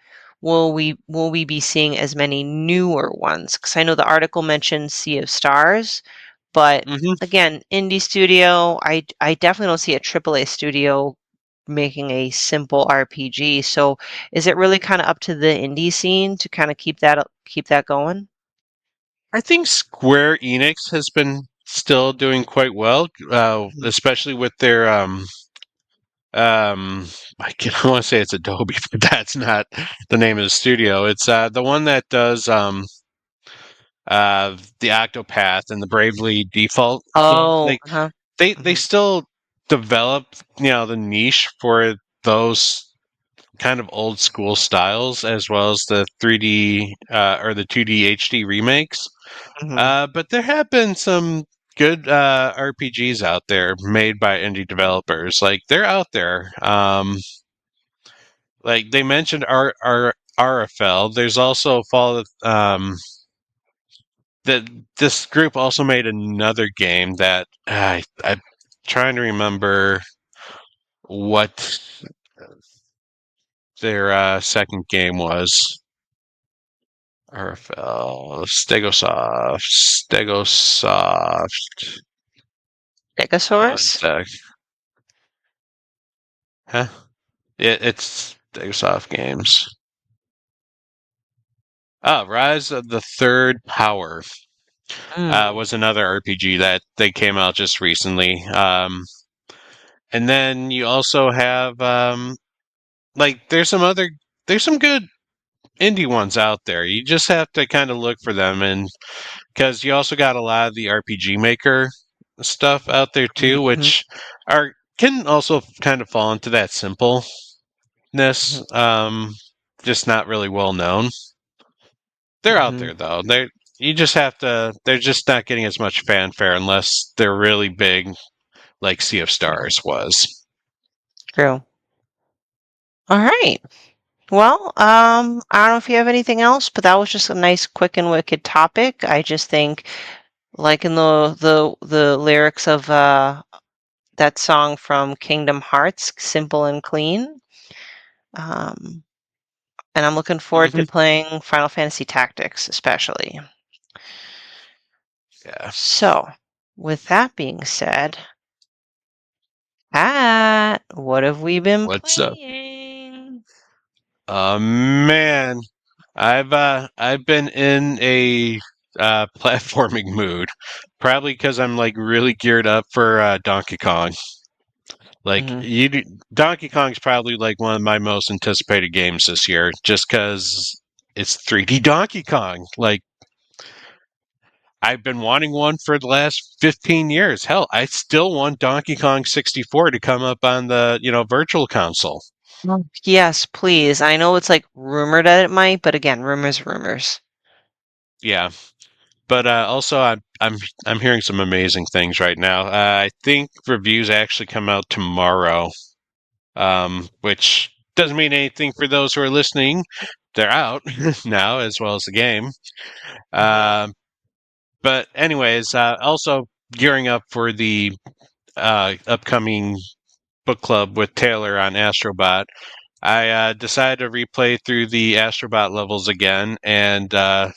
will we be seeing as many newer ones? Because I know the article mentioned Sea of Stars, but Hmm. again, indie studio, I definitely don't see a AAA studio making a simple RPG. So is it really kind of up to the indie scene to kind of keep that going? I think Square Enix has been still doing quite well, Mhm. especially with their um I want to say it's Adobe, but that's not the name of the studio. It's the one that does the Octopath and the Bravely Default games. Oh, Like uh-huh. they Mhm, still develop the niche for those kind of old school styles as well as the 3D or the 2D HD remakes. mhm, But there have been some good RPGs out there made by indie developers. Like they're out there. Like they mentioned RFL. There's also Fall. That this group also made another game that I'm trying to remember what their second game was. RFL Stegosoft. One Stegosaurus? sec. Huh? It's Stegosoft Games. Rise of the Third Power Mm, was another RPG that they came out just recently. And then you also have like there's some good indie ones out there. You just have to kind of look for them, and because you also got a lot of the RPG Maker stuff out there too, mhm, which are can also kind of fall into that simpleness, mhm, just not really well known. They're out mhm. there though. You just have to. They're just not getting as much fanfare unless they're really big, like Sea of Yeah, Stars was. true. All right. Well, I don't know if you have anything else, but that was just a nice, quick and wicked topic. I just think, like in the lyrics of that song from Kingdom Hearts, "Simple and Clean." Um, and I'm looking forward to Hmm. playing Final Fantasy Tactics, especially. Yeah. So, with that being said, Pat, what have we been What's up? playing? Man, I've been in a platforming mood, probably because I'm like really geared up for Donkey Kong. Like Hmm. Donkey Kong's probably like one of my most anticipated games this year, just because it's 3D Donkey Kong. Like I've been wanting one for the last 15 years. Hell, I still want Donkey Kong 64 to come up on the virtual console. Yes, please. I know it's like rumored that it might, but again, rumors, rumors. Yeah. But also, I'm hearing some amazing things right now. I think reviews actually come out tomorrow, which doesn't mean anything for those who are listening. They're out now, as well as the game. Mhm. But anyways, also gearing up for the upcoming book club with Taylor on Astrobot. I decided to replay through the Astrobot levels again, and god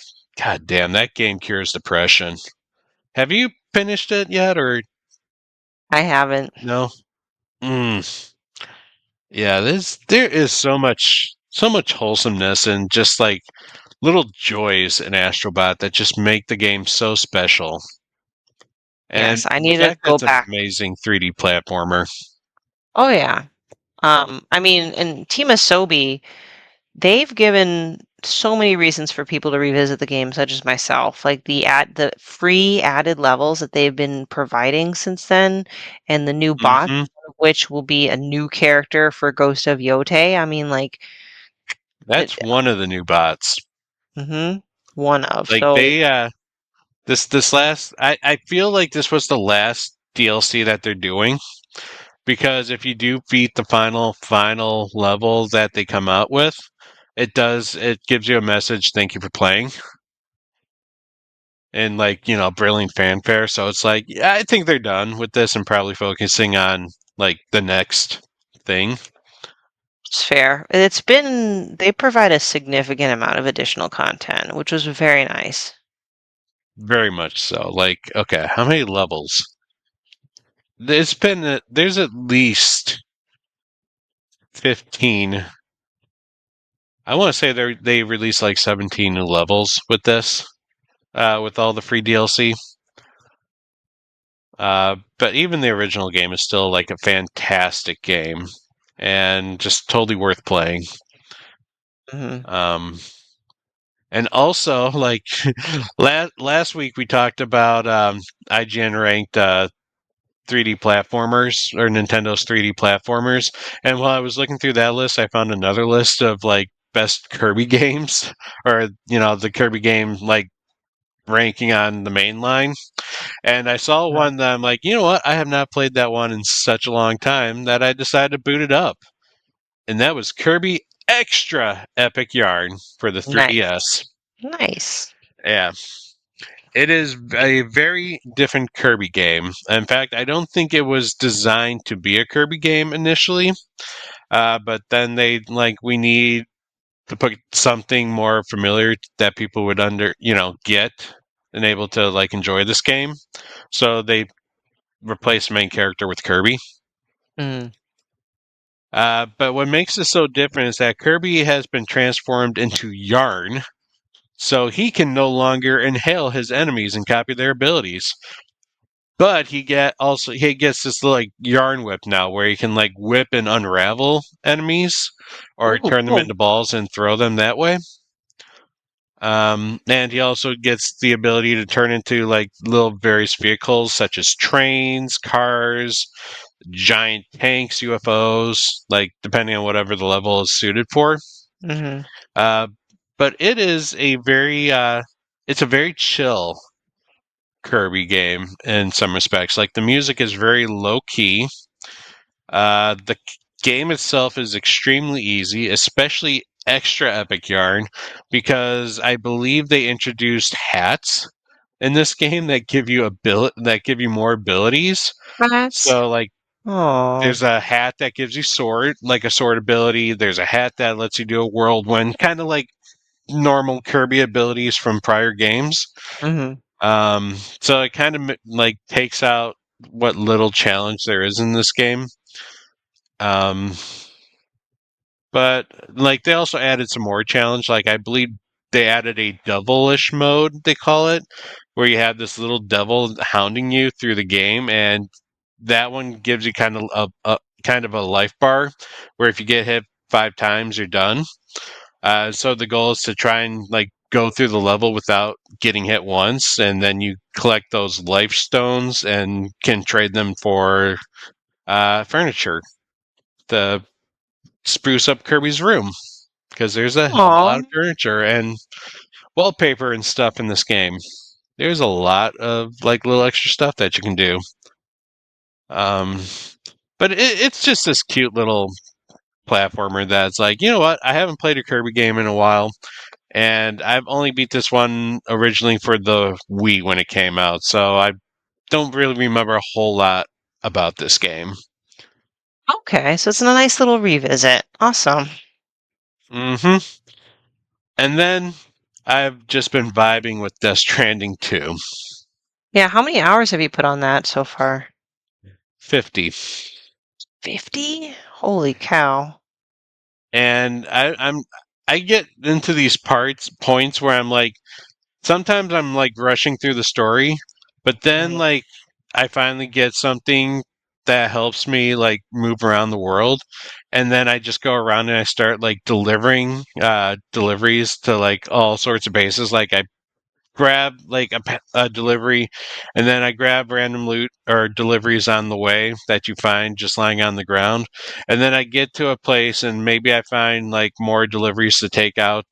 damn, that game cures depression. Have you finished it yet, or I haven't. no? Mm. Yeah, there is so much wholesomeness and just like little joys in Astrobot that just make the game so special. And Yes, I the need to fact that go it's an back. amazing 3D platformer. Oh yeah. I mean, and Team Asobi, they've given so many reasons for people to revisit the game, such as myself. Like the free added levels that they've been providing since then, and the new boss, Hmm. which will be a new character for Ghost of Yotei. I mean, like, That's one of the new bots. mm-hmm, one of. Like So, they this last I feel like this was the last DLC that they're doing because if you do beat the final level that they come out with, it gives you a message, thank you for playing, and like, you know, brilliant fanfare. So it's like, yeah, I think they're done with this and probably focusing on like the next thing. it's fair. They provide a significant amount of additional content, which was very nice. Very much so. Like, okay, how many levels? There's at least 15. I want to say they released like 17 new levels with this, with all the free DLC. But even the original game is still like a fantastic game and just totally worth playing. Hmm. Um, and also, like last week, we talked about IGN ranked 3D platformers or Nintendo's 3D platformers. And while I was looking through that list, I found another list of like best Kirby games or, you know, the Kirby game like ranking on the main line. And I saw one that I'm like, you know what? I have not played that one in such a long time that I decided to boot it up. And that was Kirby Extra Epic Yarn for the Nice, 3DS. nice. Yeah. It is a very different Kirby game. In fact, I don't think it was designed to be a Kirby game initially. But then they like we need to put something more familiar that people would get and able to like enjoy this game. So they replaced the main character with Kirby. Mm, But what makes it so different is that Kirby has been transformed into Yarn, so he can no longer inhale his enemies and copy their abilities. But he gets this like yarn whip now where he can like whip and unravel enemies or ooh, turn them cool. into balls and throw them that way. And he also gets the ability to turn into like little various vehicles such as trains, cars, giant tanks, UFOs, like depending on whatever the level is suited for. Hmm. Uh, but it is it's a very chill Kirby game in some respects. Like the music is very low key. The game itself is extremely easy, especially Extra Epic Yarn, because I believe they introduced hats in this game that give you more abilities. That's, So like oh, there's a hat that gives you sword, like a sword ability. There's a hat that lets you do a whirlwind, kind of like normal Kirby abilities from prior games. hmm. So it kind of like takes out what little challenge there is in this game. Um, but like they also added some more challenge. Like I believe they added a devilish mode, they call it, where you have this little devil hounding you through the game, and that one gives you kind of a life bar, where if you get hit 5 times, you're done. So the goal is to try and like go through the level without getting hit once, and then you collect those life stones and can trade them for furniture to spruce up Kirby's room because there's a hell of a Aw, lot of furniture and wallpaper and stuff in this game. there's a lot of like little extra stuff that you can do. Um, but it's just this cute little platformer that's like, you know what? I haven't played a Kirby game in a while, and I've only beat this one originally for the Wii when it came out, so I don't really remember a whole lot about this game. Okay, so it's a nice little revisit. Awesome. Hmm. And then I've just been vibing with Death Stranding 2. Yeah, how many hours have you put on that so far? 50. 50? Holy cow. And I get into these points where I'm like, sometimes I'm like rushing through the story, but then Mhm. like I finally get something that helps me like move around the world, and then I just go around and I start like delivering deliveries to like all sorts of bases. Like I grab like a delivery, and then I grab random loot or deliveries on the way that you find just lying on the ground, and then I get to a place and maybe I find like more deliveries to take out,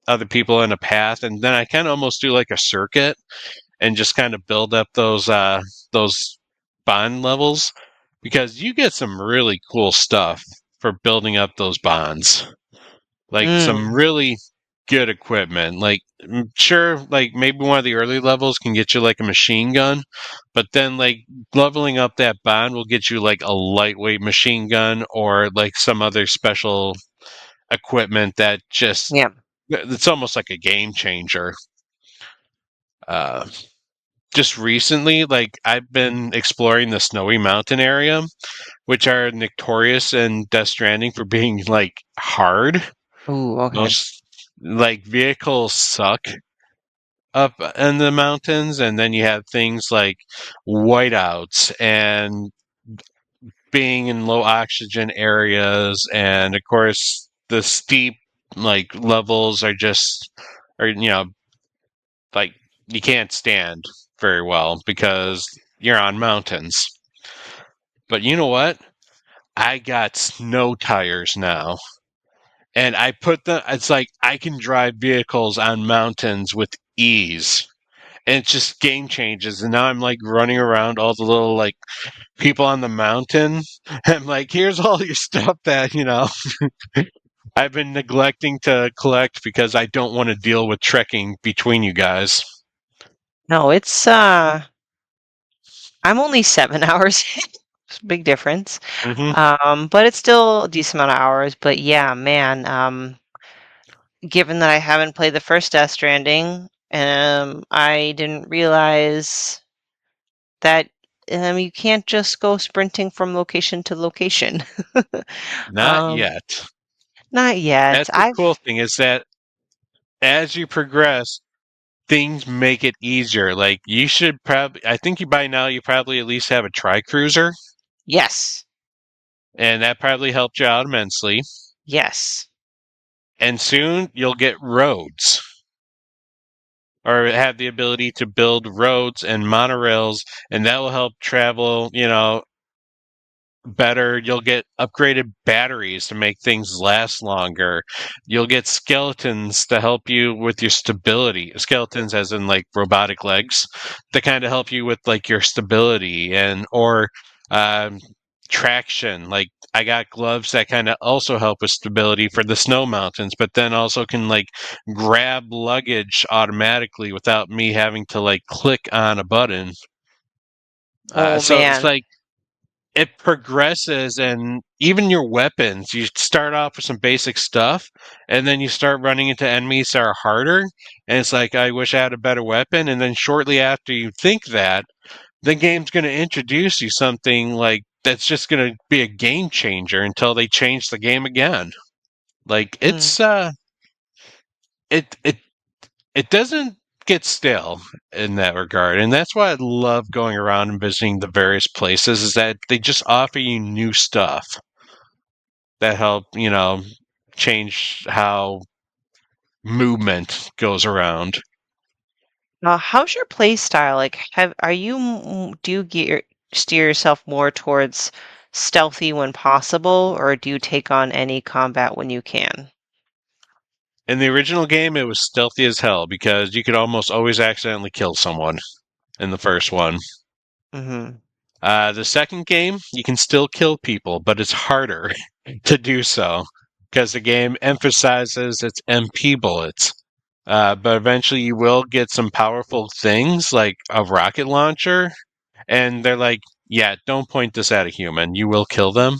other people in a path, and then I kind of almost do like a circuit and just kind of build up those bond levels because you get some really cool stuff for building up those bonds, like some Mm, really good equipment. Like, sure, like maybe one of the early levels can get you like a machine gun, but then like leveling up that bond will get you like a lightweight machine gun or like some other special equipment that yeah. it's almost like a game changer. Uh, just recently, like I've been exploring the Snowy Mountain area, which are notorious in Death Stranding for being like hard. Ooh, okay. Most like vehicles suck up in the mountains, and then you have things like whiteouts and being in low oxygen areas, and of course the steep like levels are like you can't stand very well because you're on mountains. But you know what? I got snow tires now. And I put it's like I can drive vehicles on mountains with ease. And it's just game changes. And now I'm like running around all the little like people on the mountain. I'm like, here's all your stuff that, I've been neglecting to collect because I don't want to deal with trekking between you guys. No, I'm only 7 hours in. It's a big difference. Hmm. But it's still a decent amount of hours. But yeah, man, given that I haven't played the first Death Stranding, I didn't realize that you can't just go sprinting from location to location. Not Um, yet. not yet. That's the cool thing is that as you progress, things make it easier. Like you should probably, I think you by now you probably at least have a tri cruiser, Yes, and that probably helped you out immensely. yes. And soon you'll get roads or have the ability to build roads and monorails, and that will help travel, better. You'll get upgraded batteries to make things last longer. You'll get skeletons to help you with your stability. Skeletons, as in like robotic legs, to kind of help you with like your stability or um, traction. Like I got gloves that kind of also help with stability for the snow mountains, but then also can like grab luggage automatically without me having to like click on a button. Oh So it's man. like it progresses, and even your weapons, you start off with some basic stuff and then you start running into enemies that are harder, and it's like I wish I had a better weapon, and then shortly after you think that, the game's going to introduce you something like that's just going to be a game changer until they change the game again. Like Mm. it it doesn't get stale in that regard, and that's why I love going around and visiting the various places is that they just offer you new stuff that help, change how movement goes around. How's your play style? Like, do you steer yourself more towards stealthy when possible, or do you take on any combat when you can? In the original game, it was stealthy as hell because you could almost always accidentally kill someone in the first one. Mm-hmm. The second game, you can still kill people, but it's harder to do so because the game emphasizes its MP bullets. But eventually, you will get some powerful things like a rocket launcher, and they're like, yeah, don't point this at a human. You will kill them.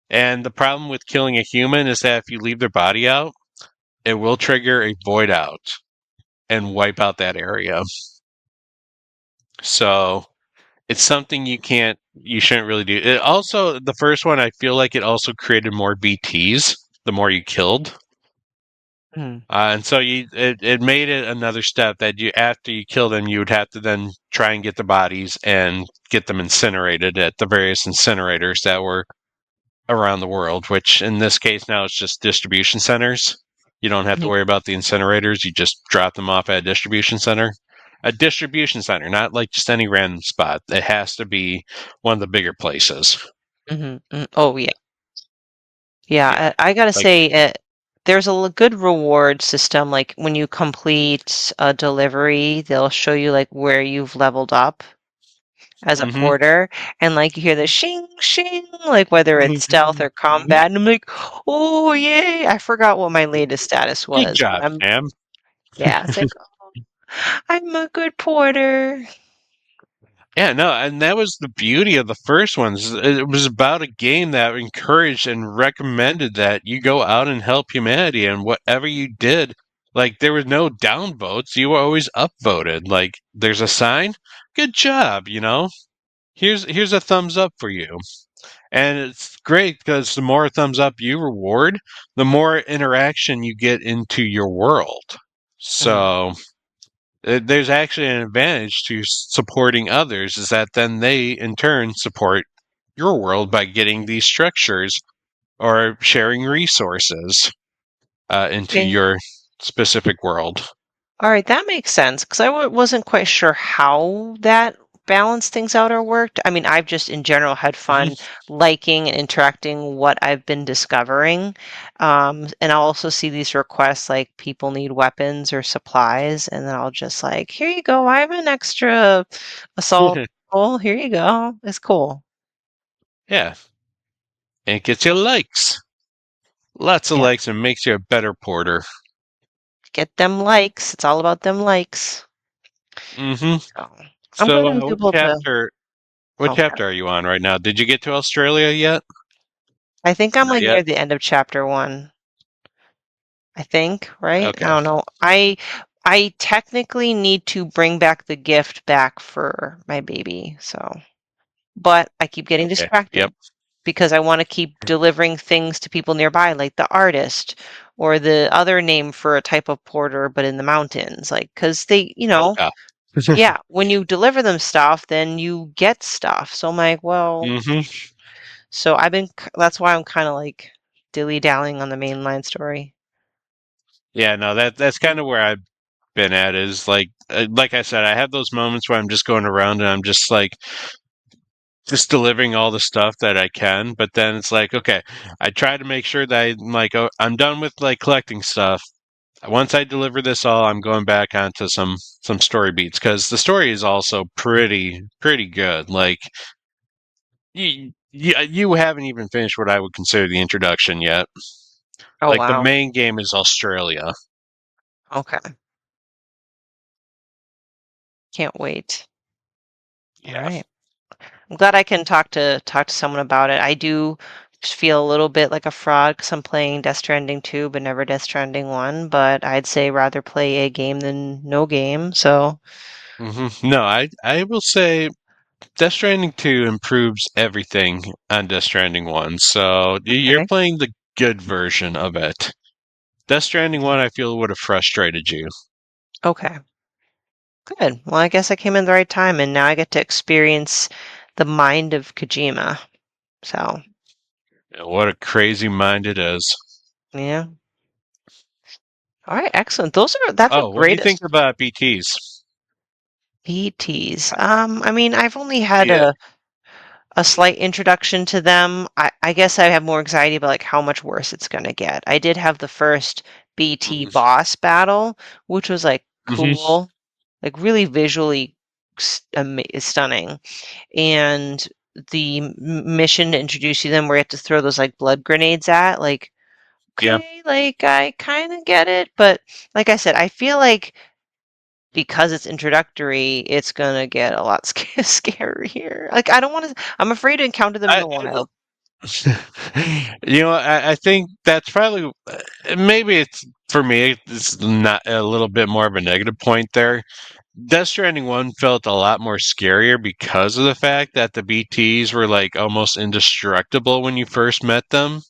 And the problem with killing a human is that if you leave their body out, it will trigger a void out and wipe out that area. So it's something you shouldn't really do. It also, the first one, I feel like it also created more BTs the more you killed. Mm-hmm. And so it made it another step that you, after you kill them, you would have to then try and get the bodies and get them incinerated at the various incinerators that were around the world, which in this case now it's just distribution centers. You don't have to worry about the incinerators. You just drop them off at a distribution center. A distribution center, not like just any random spot. It has to be one of the bigger places. Mm-hmm. Oh yeah. Yeah, Yeah. I gotta Like, say, there's a good reward system. Like when you complete a delivery, they'll show you like where you've leveled up as a mm-hmm. porter, and like you hear the shing shing, like whether it's stealth or combat, and I'm like, oh yay! I forgot what my latest status Good was, but job, Sam. yeah, it's like, oh, I'm a good porter. Yeah, no, and that was the beauty of the first ones. It was about a game that encouraged and recommended that you go out and help humanity, and whatever you did, like there was no down votes. You were always upvoted. Like there's a sign, good job, Here's a thumbs up for you. And it's great because the more thumbs up you reward, the more interaction you get into your world. Mhm, So there's actually an advantage to supporting others is that then they in turn support your world by getting these structures or sharing resources into okay. your specific world. All right, that makes sense because wasn't quite sure how that balanced things out or worked. I mean, I've just in general had Mhm. fun liking and interacting what I've been discovering. And I'll also see these requests like people need weapons or supplies, and then I'll just like, here you go. I have an extra assault rifle. Here you go. It's cool. Yeah, and it gets you likes. Lots of Yeah, likes and makes you a better porter. get them likes. It's all about them likes. Hmm. So I'm So, glad I was what able to. chapter? What Okay. chapter are you on right now? Did you get to Australia yet? I think I'm Not like yet. near the end of chapter one. I think, right? I Okay. don't know. I technically need to bring back the gift back for my baby, so but I keep getting Okay. Yep. distracted because I want to keep delivering things to people nearby, like the artist or the other name for a type of porter, but in the mountains. Like, because they, Oh, yeah. yeah, when you deliver them stuff, then you get stuff. So I'm like, well, Hmm. so that's why I'm kind of like dilly-dallying on the mainline story. Yeah. No, that's kind of where I've been at. Is like I said, I have those moments where I'm just going around and I'm just like just delivering all the stuff that I can. But then it's like, okay, I try to make sure that I'm like, oh, I'm done with like collecting stuff. Once I deliver this all, I'm going back onto some story beats because the story is also pretty good. Like you haven't even finished what I would consider the introduction yet. Oh, Like the wow. main game is Australia. Okay. Can't wait. All Yeah. right. I'm glad I can talk to someone about it. I do just feel a little bit like a fraud because I'm playing Death Stranding 2, but never Death Stranding 1. But I'd say rather play a game than no game. So, No, I will say Death Stranding 2 improves everything on Death Stranding 1. So you're okay. playing the good version of it. Death Stranding 1 I feel would have frustrated you. Okay. Good. Well, I guess I came in the right time and now I get to experience the mind of Kojima. So, What a crazy mind it is. yeah. All right, excellent. That's a Oh, what do you great think about BTs? PTs. I mean, I've only had Yeah. a slight introduction to them. I guess I have more anxiety about like how much worse it's going to get. I did have the first BT boss battle, which was like Hmm. cool, like really visually stunning. And the mission to introduce you to them where you have to throw those like blood grenades at, like, Yeah. okay, like I kind of get it, but like I said, I feel like because it's introductory, it's gonna get a lot scarier. Like I don't want to. I'm afraid to encounter them in I, the wild. I think that's probably maybe it's for me. It's not a little bit more of a negative point there. Death Stranding 1 felt a lot more scarier because of the fact that the BTs were like almost indestructible when you first met them.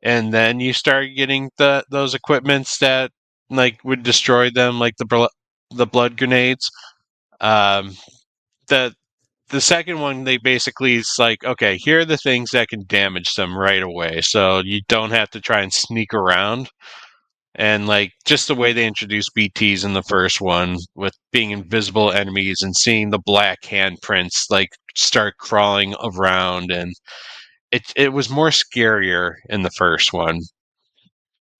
And then you start getting those equipments that like would destroy them, like the blood grenades. Um, the the second one, they basically it's like, okay, here are the things that can damage them right away, so you don't have to try and sneak around. And like just the way they introduced BTs in the first one, with being invisible enemies and seeing the black handprints like start crawling around, and it was more scarier in the first one.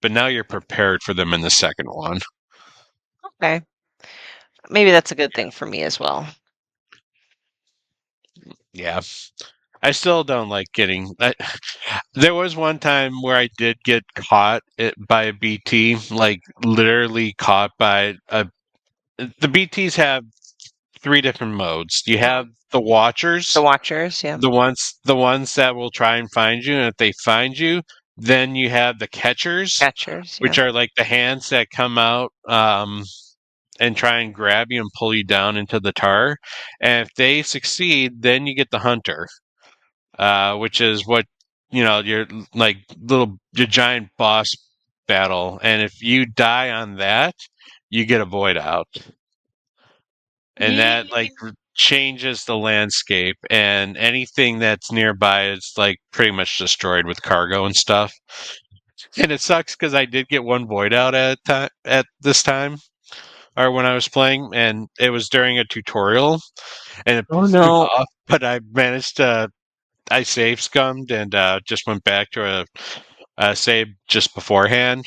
But now you're prepared for them in the second one. Okay, maybe that's a good Yeah. thing for me as well. Yeah. I still don't like getting. There was one time where I did get caught by a BT, like literally caught by a. The BTs have three different modes. You Mhm. have the The Watchers, Watchers, yeah, the ones that will try and find you, and if they find you, then you have the Catchers, Catchers, yeah. which are like the hands that come out and try and grab you and pull you down into the tar. And if they succeed, then you get the Hunter, which is what your like your giant boss battle. And if you die on that, you get a void out, and that like Ye- changes the landscape. And anything that's nearby is like pretty much destroyed with cargo and stuff. And it sucks because I did get one void out at this time, or when I was playing, and it was during a tutorial, and it Oh pissed me no. off. But I managed to, I save scummed and just went back to a save just beforehand,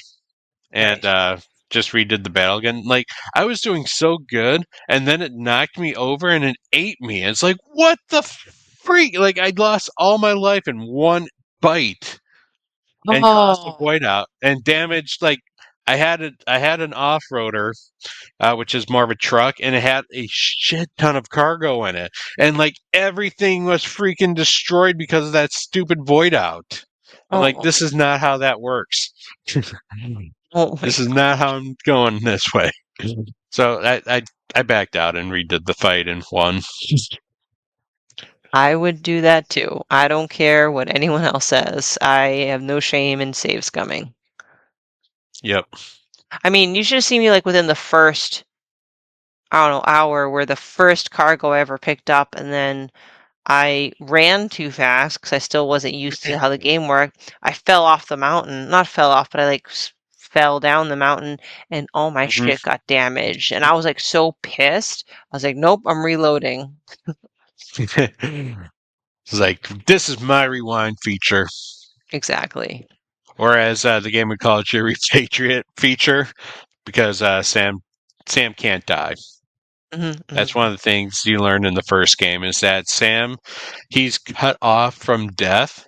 and Right. just redid the battle again. Like I was doing so good, and then it knocked me over and it ate me. It's like what the freak! Like I lost all my life in one bite and caused a Oh, void out and damaged like. I had an off roader, which is more of a truck, and it had a shit ton of cargo in it, and like everything was freaking destroyed because of that stupid void out. I'm like, oh, this is not how that works. oh my This is God. not how I'm going this way. So I backed out and redid the fight and won. I would do that too. I don't care what anyone else says. I have no shame in save scumming. Yep. I mean, you should have seen me like within the first, I don't know, hour where the first cargo I ever picked up, and then I ran too fast because I still wasn't used to how the game worked. I fell off the mountain. Not fell off, but I like fell down the mountain and all my Hmm. shit got damaged. And I was like so pissed. I was like, nope, I'm reloading. It's like this is my rewind feature, Exactly. or as the game would call it, your repatriate feature, because Sam can't die. Hmm, That's hmm. one of the things you learn in the first game is that Sam, he's cut off from death,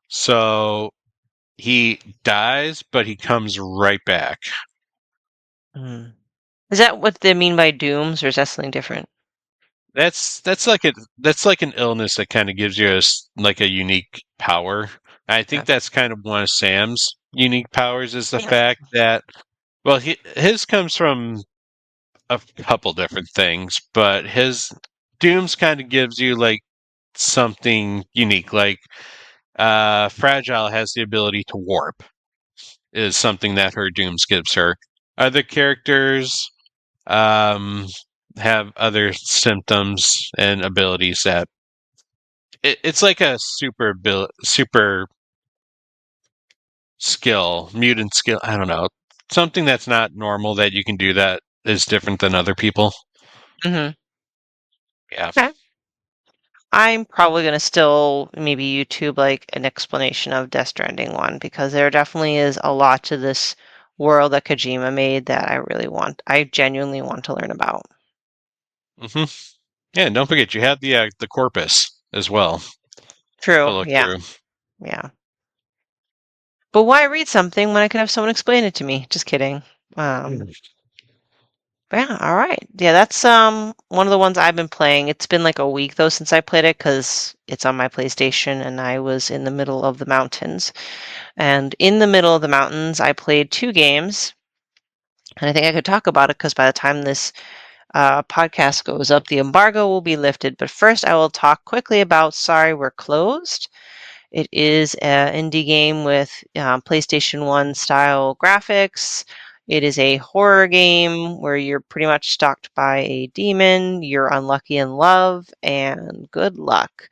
so he dies, but he comes right back. Hmm. Is that what they mean by dooms, or is that something different? That's like an illness that kind of gives you like a unique power. I think Okay. that's kind of one of Sam's unique powers is the fact that well, his comes from a couple different things, but his Dooms kind of gives you like something unique. Like Fragile has the ability to warp, is something that her Dooms gives her. Other characters um, have other symptoms and abilities that it's like a super skill, mutant skill. I don't know, something that's not normal that you can do that is different than other people. Hmm. Yeah. Okay. I'm probably gonna still maybe YouTube like an explanation of Death Stranding 1 because there definitely is a lot to this world that Kojima made that I genuinely want to learn about. Hmm. Yeah, and don't forget you have the corpus as well to True. look Yeah. through. Yeah. But why read something when I could have someone explain it to me? Just kidding. Um, but yeah, all right. Yeah, that's one of the ones I've been playing. It's been like a week though since I played it because it's on my PlayStation and I was in the middle of the mountains. And in the middle of the mountains, I played two games. And I think I could talk about it because by the time this podcast goes up, the embargo will be lifted. But first, I will talk quickly about Sorry We're Closed. It is an indie game with PlayStation 1 style graphics. It is a horror game where you're pretty much stalked by a demon, you're unlucky in love, and good luck.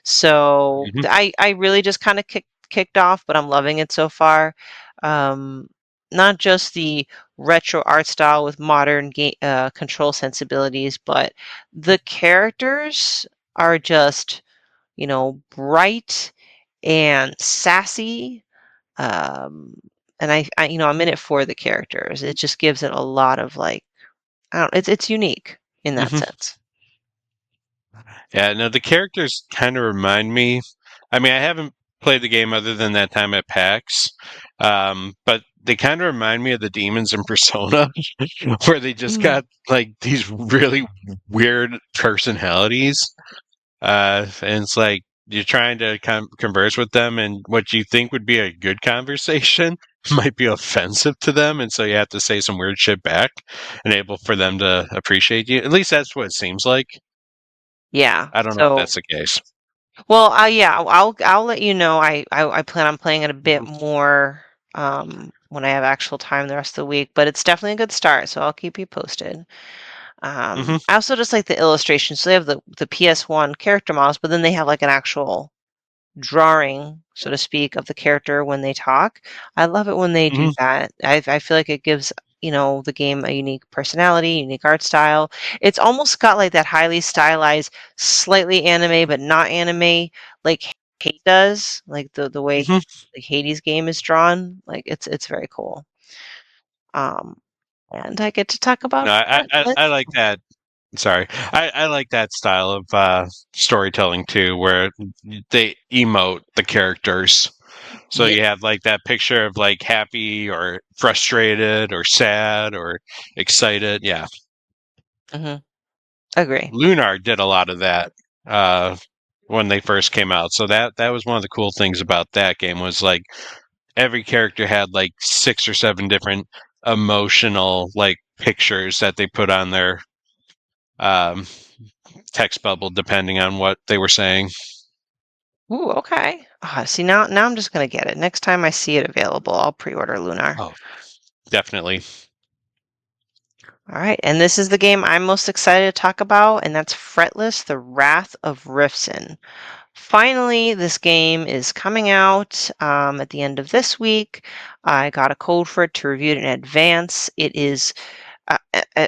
So Hmm. I really just kind of kicked off, but I'm loving it so far. Um, Not just the retro art style with modern control sensibilities, but the characters are just, bright and sassy. Um, and I'm in it for the characters. It just gives it a lot of like, I don't, it's unique in that Hmm. sense. Yeah, no, the characters kind of remind me. I mean, I haven't played the game other than that time at PAX, but they kind of remind me of the demons in Persona, where they just Mm. got like these really weird personalities. And it's like you're trying to converse with them, and what you think would be a good conversation might be offensive to them, and so you have to say some weird shit back, and able for them to appreciate you. At least that's what it seems like. Yeah. I don't know if So, that's the case. well, yeah, I'll let you know. I plan on playing it a bit Mhm. more when I have actual time the rest of the week, but it's definitely a good start. So I'll keep you posted. Mhm. I also just like the illustrations. So they have the PS1 character models, but then they have like an actual drawing, so to speak, of the character when they talk. I love it when they do Mhm. that. I feel like it gives, the game a unique personality, unique art style. It's almost got like that highly stylized, slightly anime but not anime, like Hades does, like the way Mhm. the Hades game is drawn. Like it's very cool. Um, and I get to talk about No, I Fretless. like that. Sorry, I like that style of storytelling too, where they emote the characters. So Yeah. you have like that picture of like happy or frustrated or sad or excited. Yeah, Hmm. Agree. Lunar did a lot of that uh, when they first came out. So that was one of the cool things about that game was like every character had like 6 or 7 different emotional like pictures that they put on their um, text bubble depending on what they were saying. Ooh, okay. See, now I'm just gonna get it. Next time I see it available, I'll pre-order Lunar. Oh, definitely. All right, and this is the game I'm most excited to talk about, and that's Fretless: The Wrath of Rifson. Finally, this game is coming out at the end of this week. I got a code for it to review it in advance. It is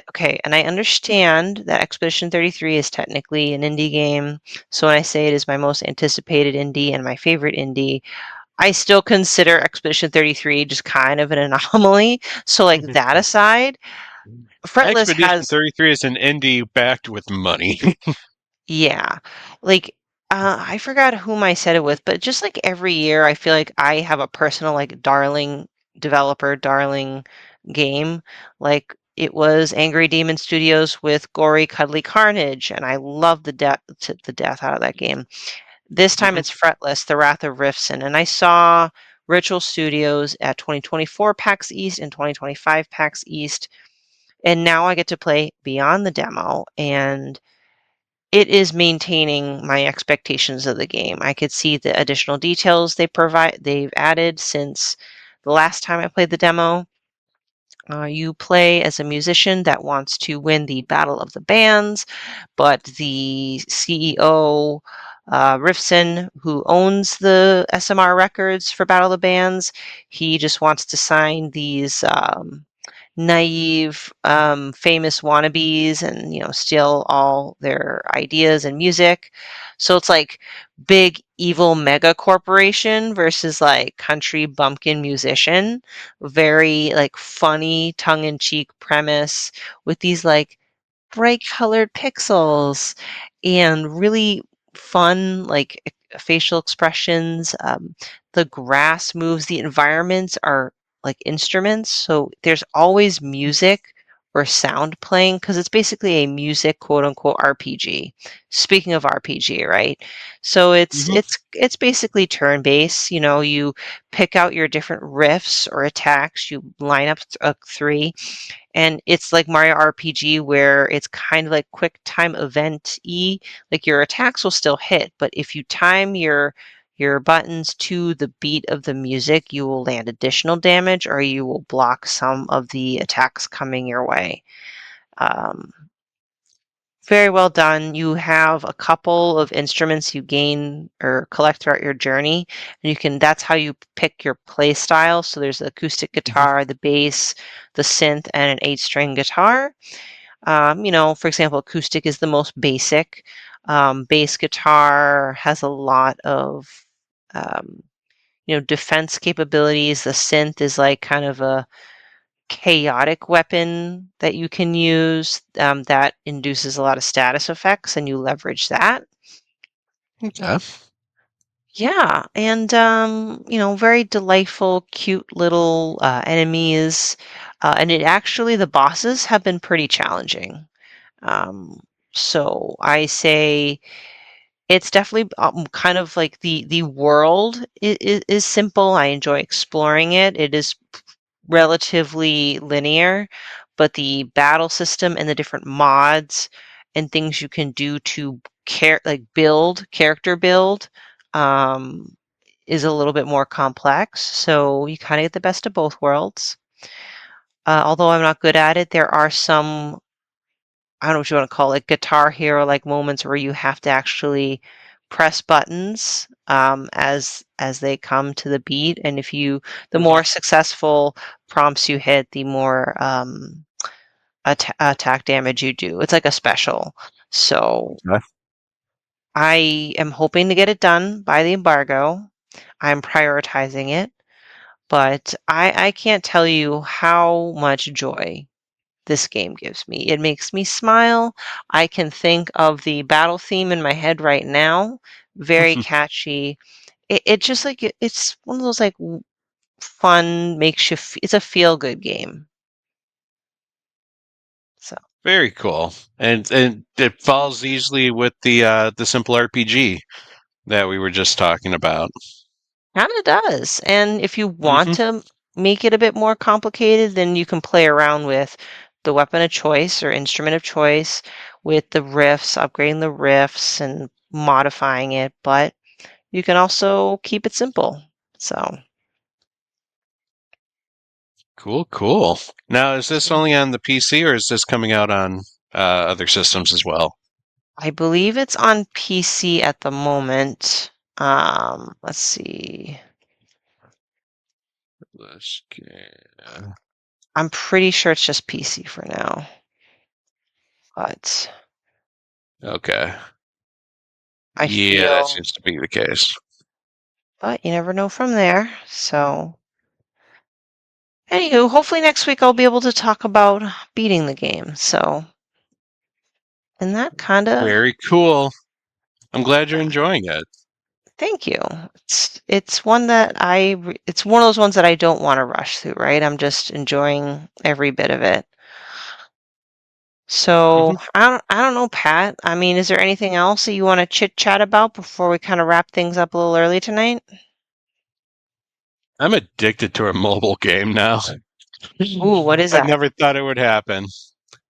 okay, and I understand that Expedition 33 is technically an indie game. So when I say it is my most anticipated indie and my favorite indie, I still consider Expedition 33 just kind of an anomaly. So, like that aside, Fretless Expedition has, 33 is an indie backed with money. yeah, like I forgot whom I said it with, but just like every year, I feel like I have a personal like darling developer, darling game. Like it was Angry Demon Studios with Gory Cuddly Carnage, and I love the death out of that game. This time Mhm. it's Fretless, The Wrath of Rifson, and I saw Ritual Studios at 2024 PAX East and 2025 PAX East, and now I get to play beyond the demo, and it is maintaining my expectations of the game. I could see the additional details they've added since the last time I played the demo. You play as a musician that wants to win the Battle of the Bands, but the CEO, Rifson, who owns the SMR records for Battle of the Bands, he just wants to sign these naive, famous wannabes and, steal all their ideas and music. So it's like big evil mega corporation versus like country bumpkin musician. Very like funny tongue-in-cheek premise with these like bright colored pixels and really fun like facial expressions. The grass moves, the environments are like instruments, so there's always music or sound playing because it's basically a music quote unquote RPG. Speaking of RPG, right? So it's Hmm. it's it's basically turn based. You pick out your different riffs or attacks, you line up three, and it's like Mario RPG where it's kind of like quick time event-y. Like your attacks will still hit, but if you time your buttons to the beat of the music, you will land additional damage or you will block some of the attacks coming your way. Um, Very well done. You have a couple of instruments you gain or collect throughout your journey, and that's how you pick your play style. So there's the acoustic Hmm. guitar, the bass, the synth, and an eight-string guitar. For example, acoustic is the most basic. Bass guitar has a lot of, um, defense capabilities. The synth is like kind of a chaotic weapon that you can use that induces a lot of status effects, and you leverage that. Okay. Yeah, and very delightful, cute little enemies. And the bosses have been pretty challenging. Um, so I say it's definitely kind of like the world is simple. I enjoy exploring it. It is relatively linear, but the battle system and the different mods and things you can do to character build, um, is a little bit more complex. So you kind of get the best of both worlds. Although I'm not good at it, there are some, I don't know what you want to call it, Guitar Hero like moments where you have to actually press buttons as they come to the beat, and the more successful prompts you hit, the more attack damage you do. It's like a special. So Okay. I am hoping to get it done by the embargo. I'm prioritizing it, but I can't tell you how much joy this game gives me. It makes me smile. I can think of the battle theme in my head right now. Very catchy. It just like it's one of those like fun, makes you. It's a feel good game. So Very cool. And it falls easily with the simple RPG that we were just talking about. kind of does. And if you want Hmm. to make it a bit more complicated, then you can play around with the weapon of choice or instrument of choice with the riffs, upgrading the riffs and modifying it. But you can also keep it simple. So, Cool, cool. Now, is this so only on the PC or is this coming out on other systems as well? I believe it's on PC at the moment. Let's see. Let's get- I'm pretty sure it's just PC for now, but Okay. I Yeah, that feel, seems to be the case. but you never know from there. So, anywho, hopefully next week I'll be able to talk about beating the game. So, and that kind of, Very cool. I'm glad you're enjoying it. thank you. It's one that it's one of those ones that I don't want to rush through, right? I'm just enjoying every bit of it. So Hmm. I don't know, Pat. I mean, is there anything else that you want to chit chat about before we kind of wrap things up a little early tonight? I'm addicted to a mobile game now. Ooh, what is I that? never thought it would happen.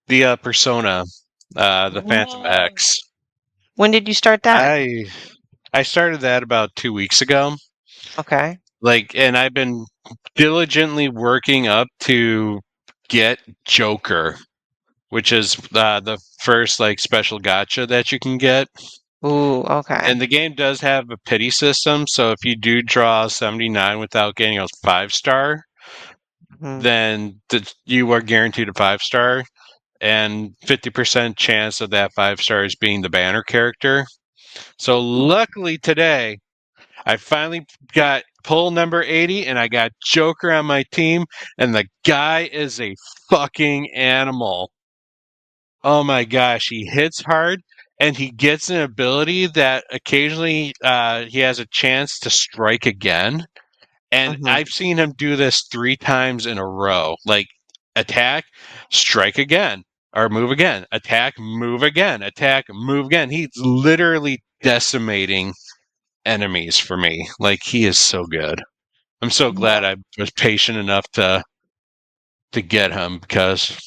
The Persona, the Phantom Oh. X. When did you start that? I I started that about 2 weeks ago. Okay. Like, and I've been diligently working up to get Joker, which is the first like special gotcha that you can get. Ooh, okay. And the game does have a pity system, so if you do draw 79 without getting a 5 star, Mhm. then you are guaranteed a 5-star, and 50% chance of that 5 stars being the banner character. So luckily today, I finally got pull number 80 and I got Joker on my team, and the guy is a fucking animal. Oh my gosh, he hits hard and he gets an ability that occasionally he has a chance to strike again. And Mhm. I've seen him do this 3 times in a row. Like attack, strike again, or move again, attack, move again, attack, move again. He's literally decimating enemies for me. Like he is so good. I'm so glad I was patient enough to get him, because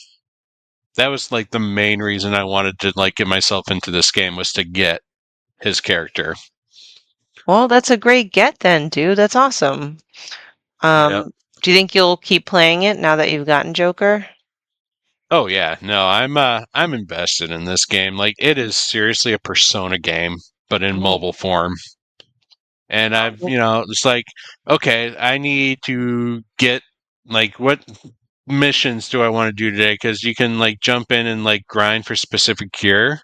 that was like the main reason I wanted to like get myself into this game, was to get his character. Well, that's a great get then, dude. That's awesome. Yeah. Do you think you'll keep playing it now that you've gotten Joker? Oh yeah, no, I'm invested in this game. Like it is seriously a Persona game, but in Oh, mobile form. And I've, well, it's like, okay, I need to get like what missions do I want to do today? Because you can like jump in and like grind for specific cure.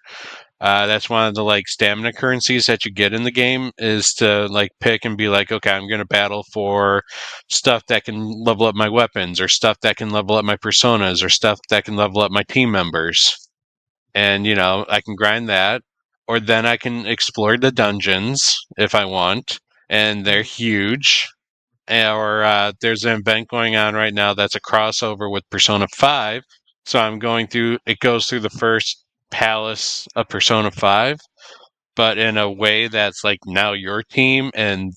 That's one of the like stamina currencies that you get in the game, is to like pick and be like, okay, I'm going to battle for stuff that can level up my weapons, or stuff that can level up my personas, or stuff that can level up my team members. And I can grind that, or then I can explore the dungeons if I want, and they're huge. Or there's an event going on right now that's a crossover with Persona 5. So I'm going through, it goes through the first palace of Persona 5, but in a way that's like now your team and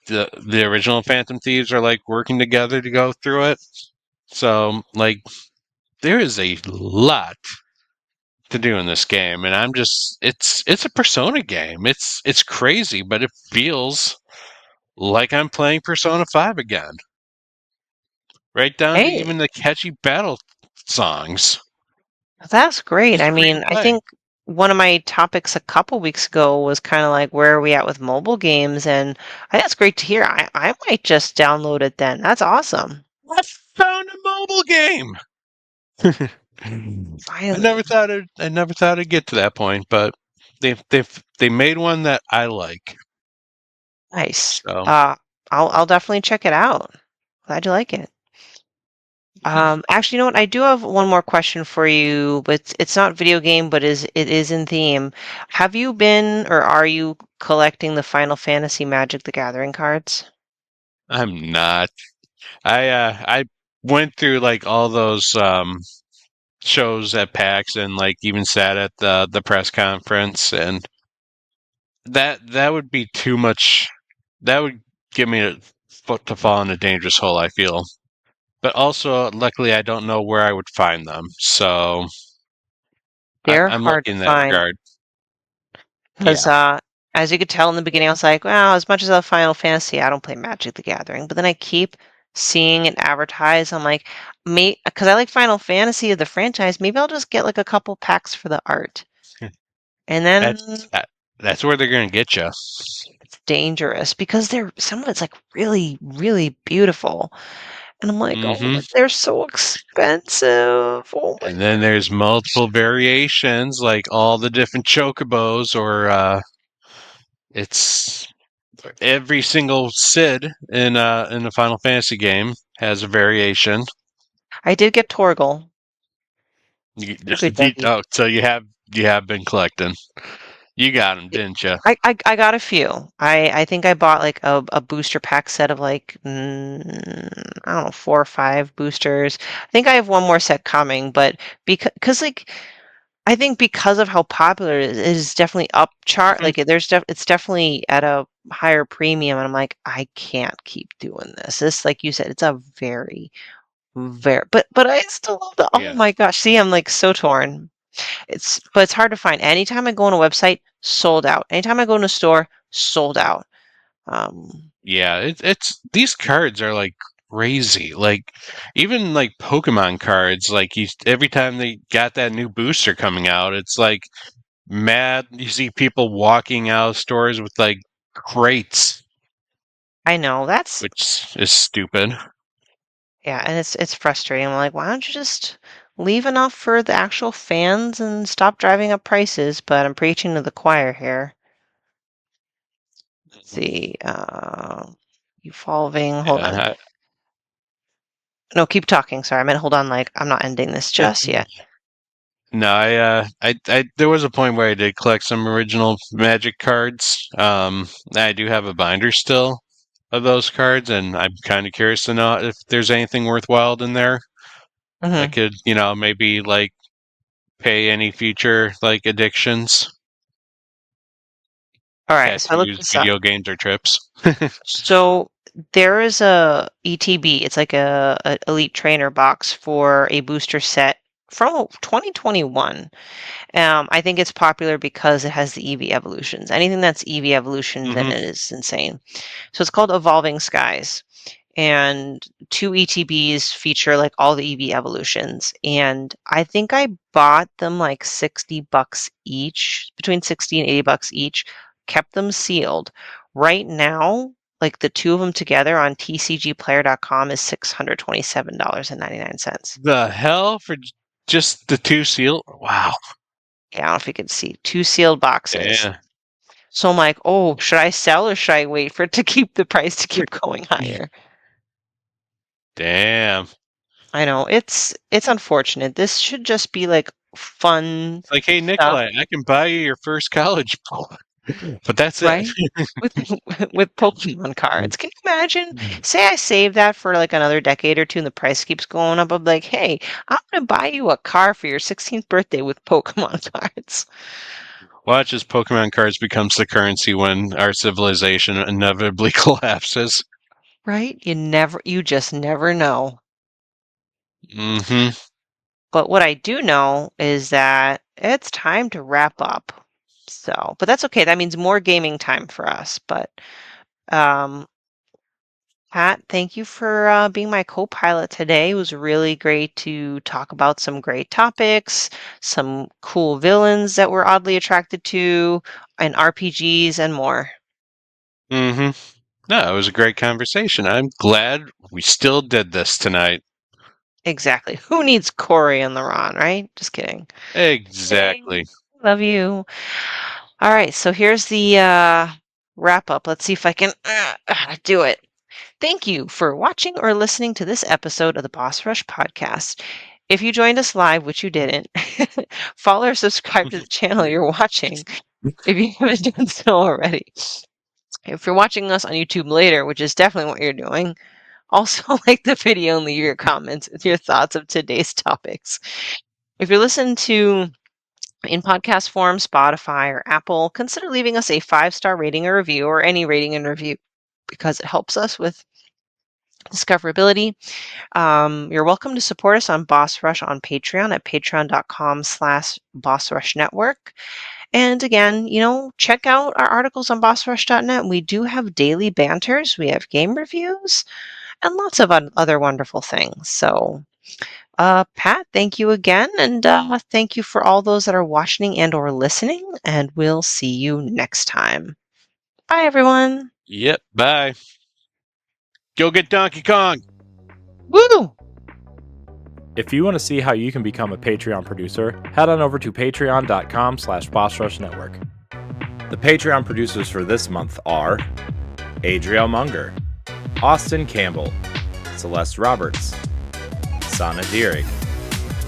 the original Phantom Thieves are like working together to go through it. So like there is a lot to do in this game, and I'm just it's a Persona game. It's crazy, but it feels like I'm playing Persona 5 again. Right down to hey, even the catchy battle songs. that's great. It's I free to mean, I play. think one of my topics a couple weeks ago was kind of like, where are we at with mobile games? And I think that's great to hear. I might just download it then. That's awesome. I found a mobile game. Finally. I never thought I'd get to that point, but they made one that I like. Nice. So I'll definitely check it out. Glad you like it. Actually, you know what? I do have one more question for you, but it's not video game, but it is in theme. Have you been or are you collecting the Final Fantasy Magic the Gathering cards? I'm not. I went through like all those shows at PAX, and like even sat at the press conference, and that would be too much. That would give me a foot to fall in a dangerous hole, I feel. But also, luckily, I don't know where I would find them, so They're I'm hard lucky to in that find regard. because, Yeah. as you could tell in the beginning, I was like, well, as much as I love Final Fantasy, I don't play Magic the Gathering. But then I keep seeing it advertised. I'm like, because I like Final Fantasy of the franchise, maybe I'll just get like a couple packs for the art. And then That's where they're gonna get you. it's dangerous because some of it's like really, really beautiful. And I'm like, oh, Hmm. but they're so expensive. Oh my And then there's multiple variations, like all the different chocobos, or it's every single Sid in a Final Fantasy game has a variation. I did get Torgal. You, Good doggy. oh, so you have been collecting. You got him, Y- didn't you? I got a few. I think I bought like a booster pack set of like I don't know, 4 or 5 boosters. I think I have one more set coming, but because like I think because of how popular it is definitely up chart. Hmm. Like it's definitely at a higher premium, and I'm like, I can't keep doing this. This, like you said, it's a very, but I still love the. Oh Yeah. my gosh, see, I'm like so torn. But it's hard to find. Anytime I go on a website, sold out. Anytime I go in a store, sold out. Yeah, it's these cards are like crazy. Like even like Pokemon cards, like every time they got that new booster coming out, it's like mad. You see people walking out of stores with like crates, I know that's which is stupid. Yeah, and it's frustrating. I'm like, why don't you just leave enough for the actual fans and stop driving up prices? But I'm preaching to the choir here. Let's see, evolving. Hold on. Yeah, No, keep talking. Sorry, I meant hold on. Like I'm not ending this just yet. no, there was a point where I did collect some original Magic cards. I do have a binder still of those cards, and I'm kind of curious to know if there's anything worthwhile in there. I Hmm. could, maybe like pay any future like addictions. All right, so I looked Tattoos, this up. video games, or trips. So there is a ETB. It's like a Elite Trainer box for a booster set from 2021. I think it's popular because it has the EV evolutions. Anything that's EV evolutions in Hmm. it is insane. So it's called Evolving Skies. And two ETBs feature like all the EV evolutions. And I think I bought them like $60 each, between 60 and $80 each, kept them sealed. Right now, like the two of them together on tcgplayer.com is $627.99. The hell for just the two seal? Wow. Yeah, I don't know if you can see two sealed boxes. Yeah. So I'm like, oh, should I sell or should I wait for it to keep the price to keep going higher? Damn. I know it's unfortunate. This should just be like fun It's like, hey, stuff, Nikolai, I can buy you your first college book, but that's it. right? With with Pokemon cards. Can you imagine? Say I save that for like another decade or two and the price keeps going up. I'm like, hey, I'm gonna buy you a car for your 16th birthday with Pokemon cards. Watch as Pokemon cards becomes the currency when our civilization inevitably collapses. Right? You just never know. Hmm. But what I do know is that it's time to wrap up. So, but that's okay. That means more gaming time for us. But um, Pat, thank you for being my co-pilot today. It was really great to talk about some great topics, some cool villains that we're oddly attracted to, and RPGs and more. Hmm. No, it was a great conversation. I'm glad we still did this tonight. Exactly. Who needs Corey and LaRon, right? Just kidding. Exactly. Kidding. Love you. All right, so here's the wrap up. Let's see if I can do it. Thank you for watching or listening to this episode of the Boss Rush podcast. If you joined us live, which you didn't, follow or subscribe to the channel you're watching if you haven't done so already. If you're watching us on YouTube later, which is definitely what you're doing, also like the video and leave your comments with your thoughts of today's topics. If you listen to in podcast form, Spotify or Apple, consider leaving us a 5-star rating or review or any rating and review because it helps us with discoverability. You're welcome to support us on Boss Rush on Patreon at patreon.com/Boss Rush Network. And again, check out our articles on bossrush.net. We do have daily banters, we have game reviews, and lots of other wonderful things. So, Pat, thank you again, and thank you for all those that are watching and or listening. And we'll see you next time. Bye, everyone. Yep. Bye. Go get Donkey Kong. Woo! If you want to see how you can become a Patreon producer, head on over to patreon.com/BossRushNetwork. The Patreon producers for this month are Adriel Munger, Austin Campbell, Celeste Roberts, Sana Deering,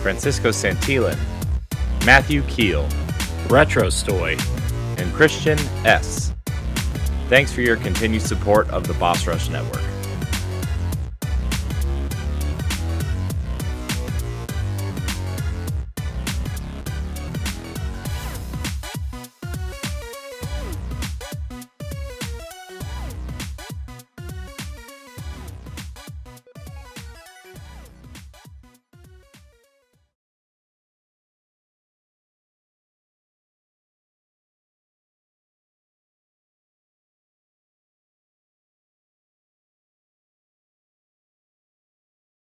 Francisco Santillan, Matthew Keel, Retrostoy, and Christian S. Thanks for your continued support of the Boss Rush Network.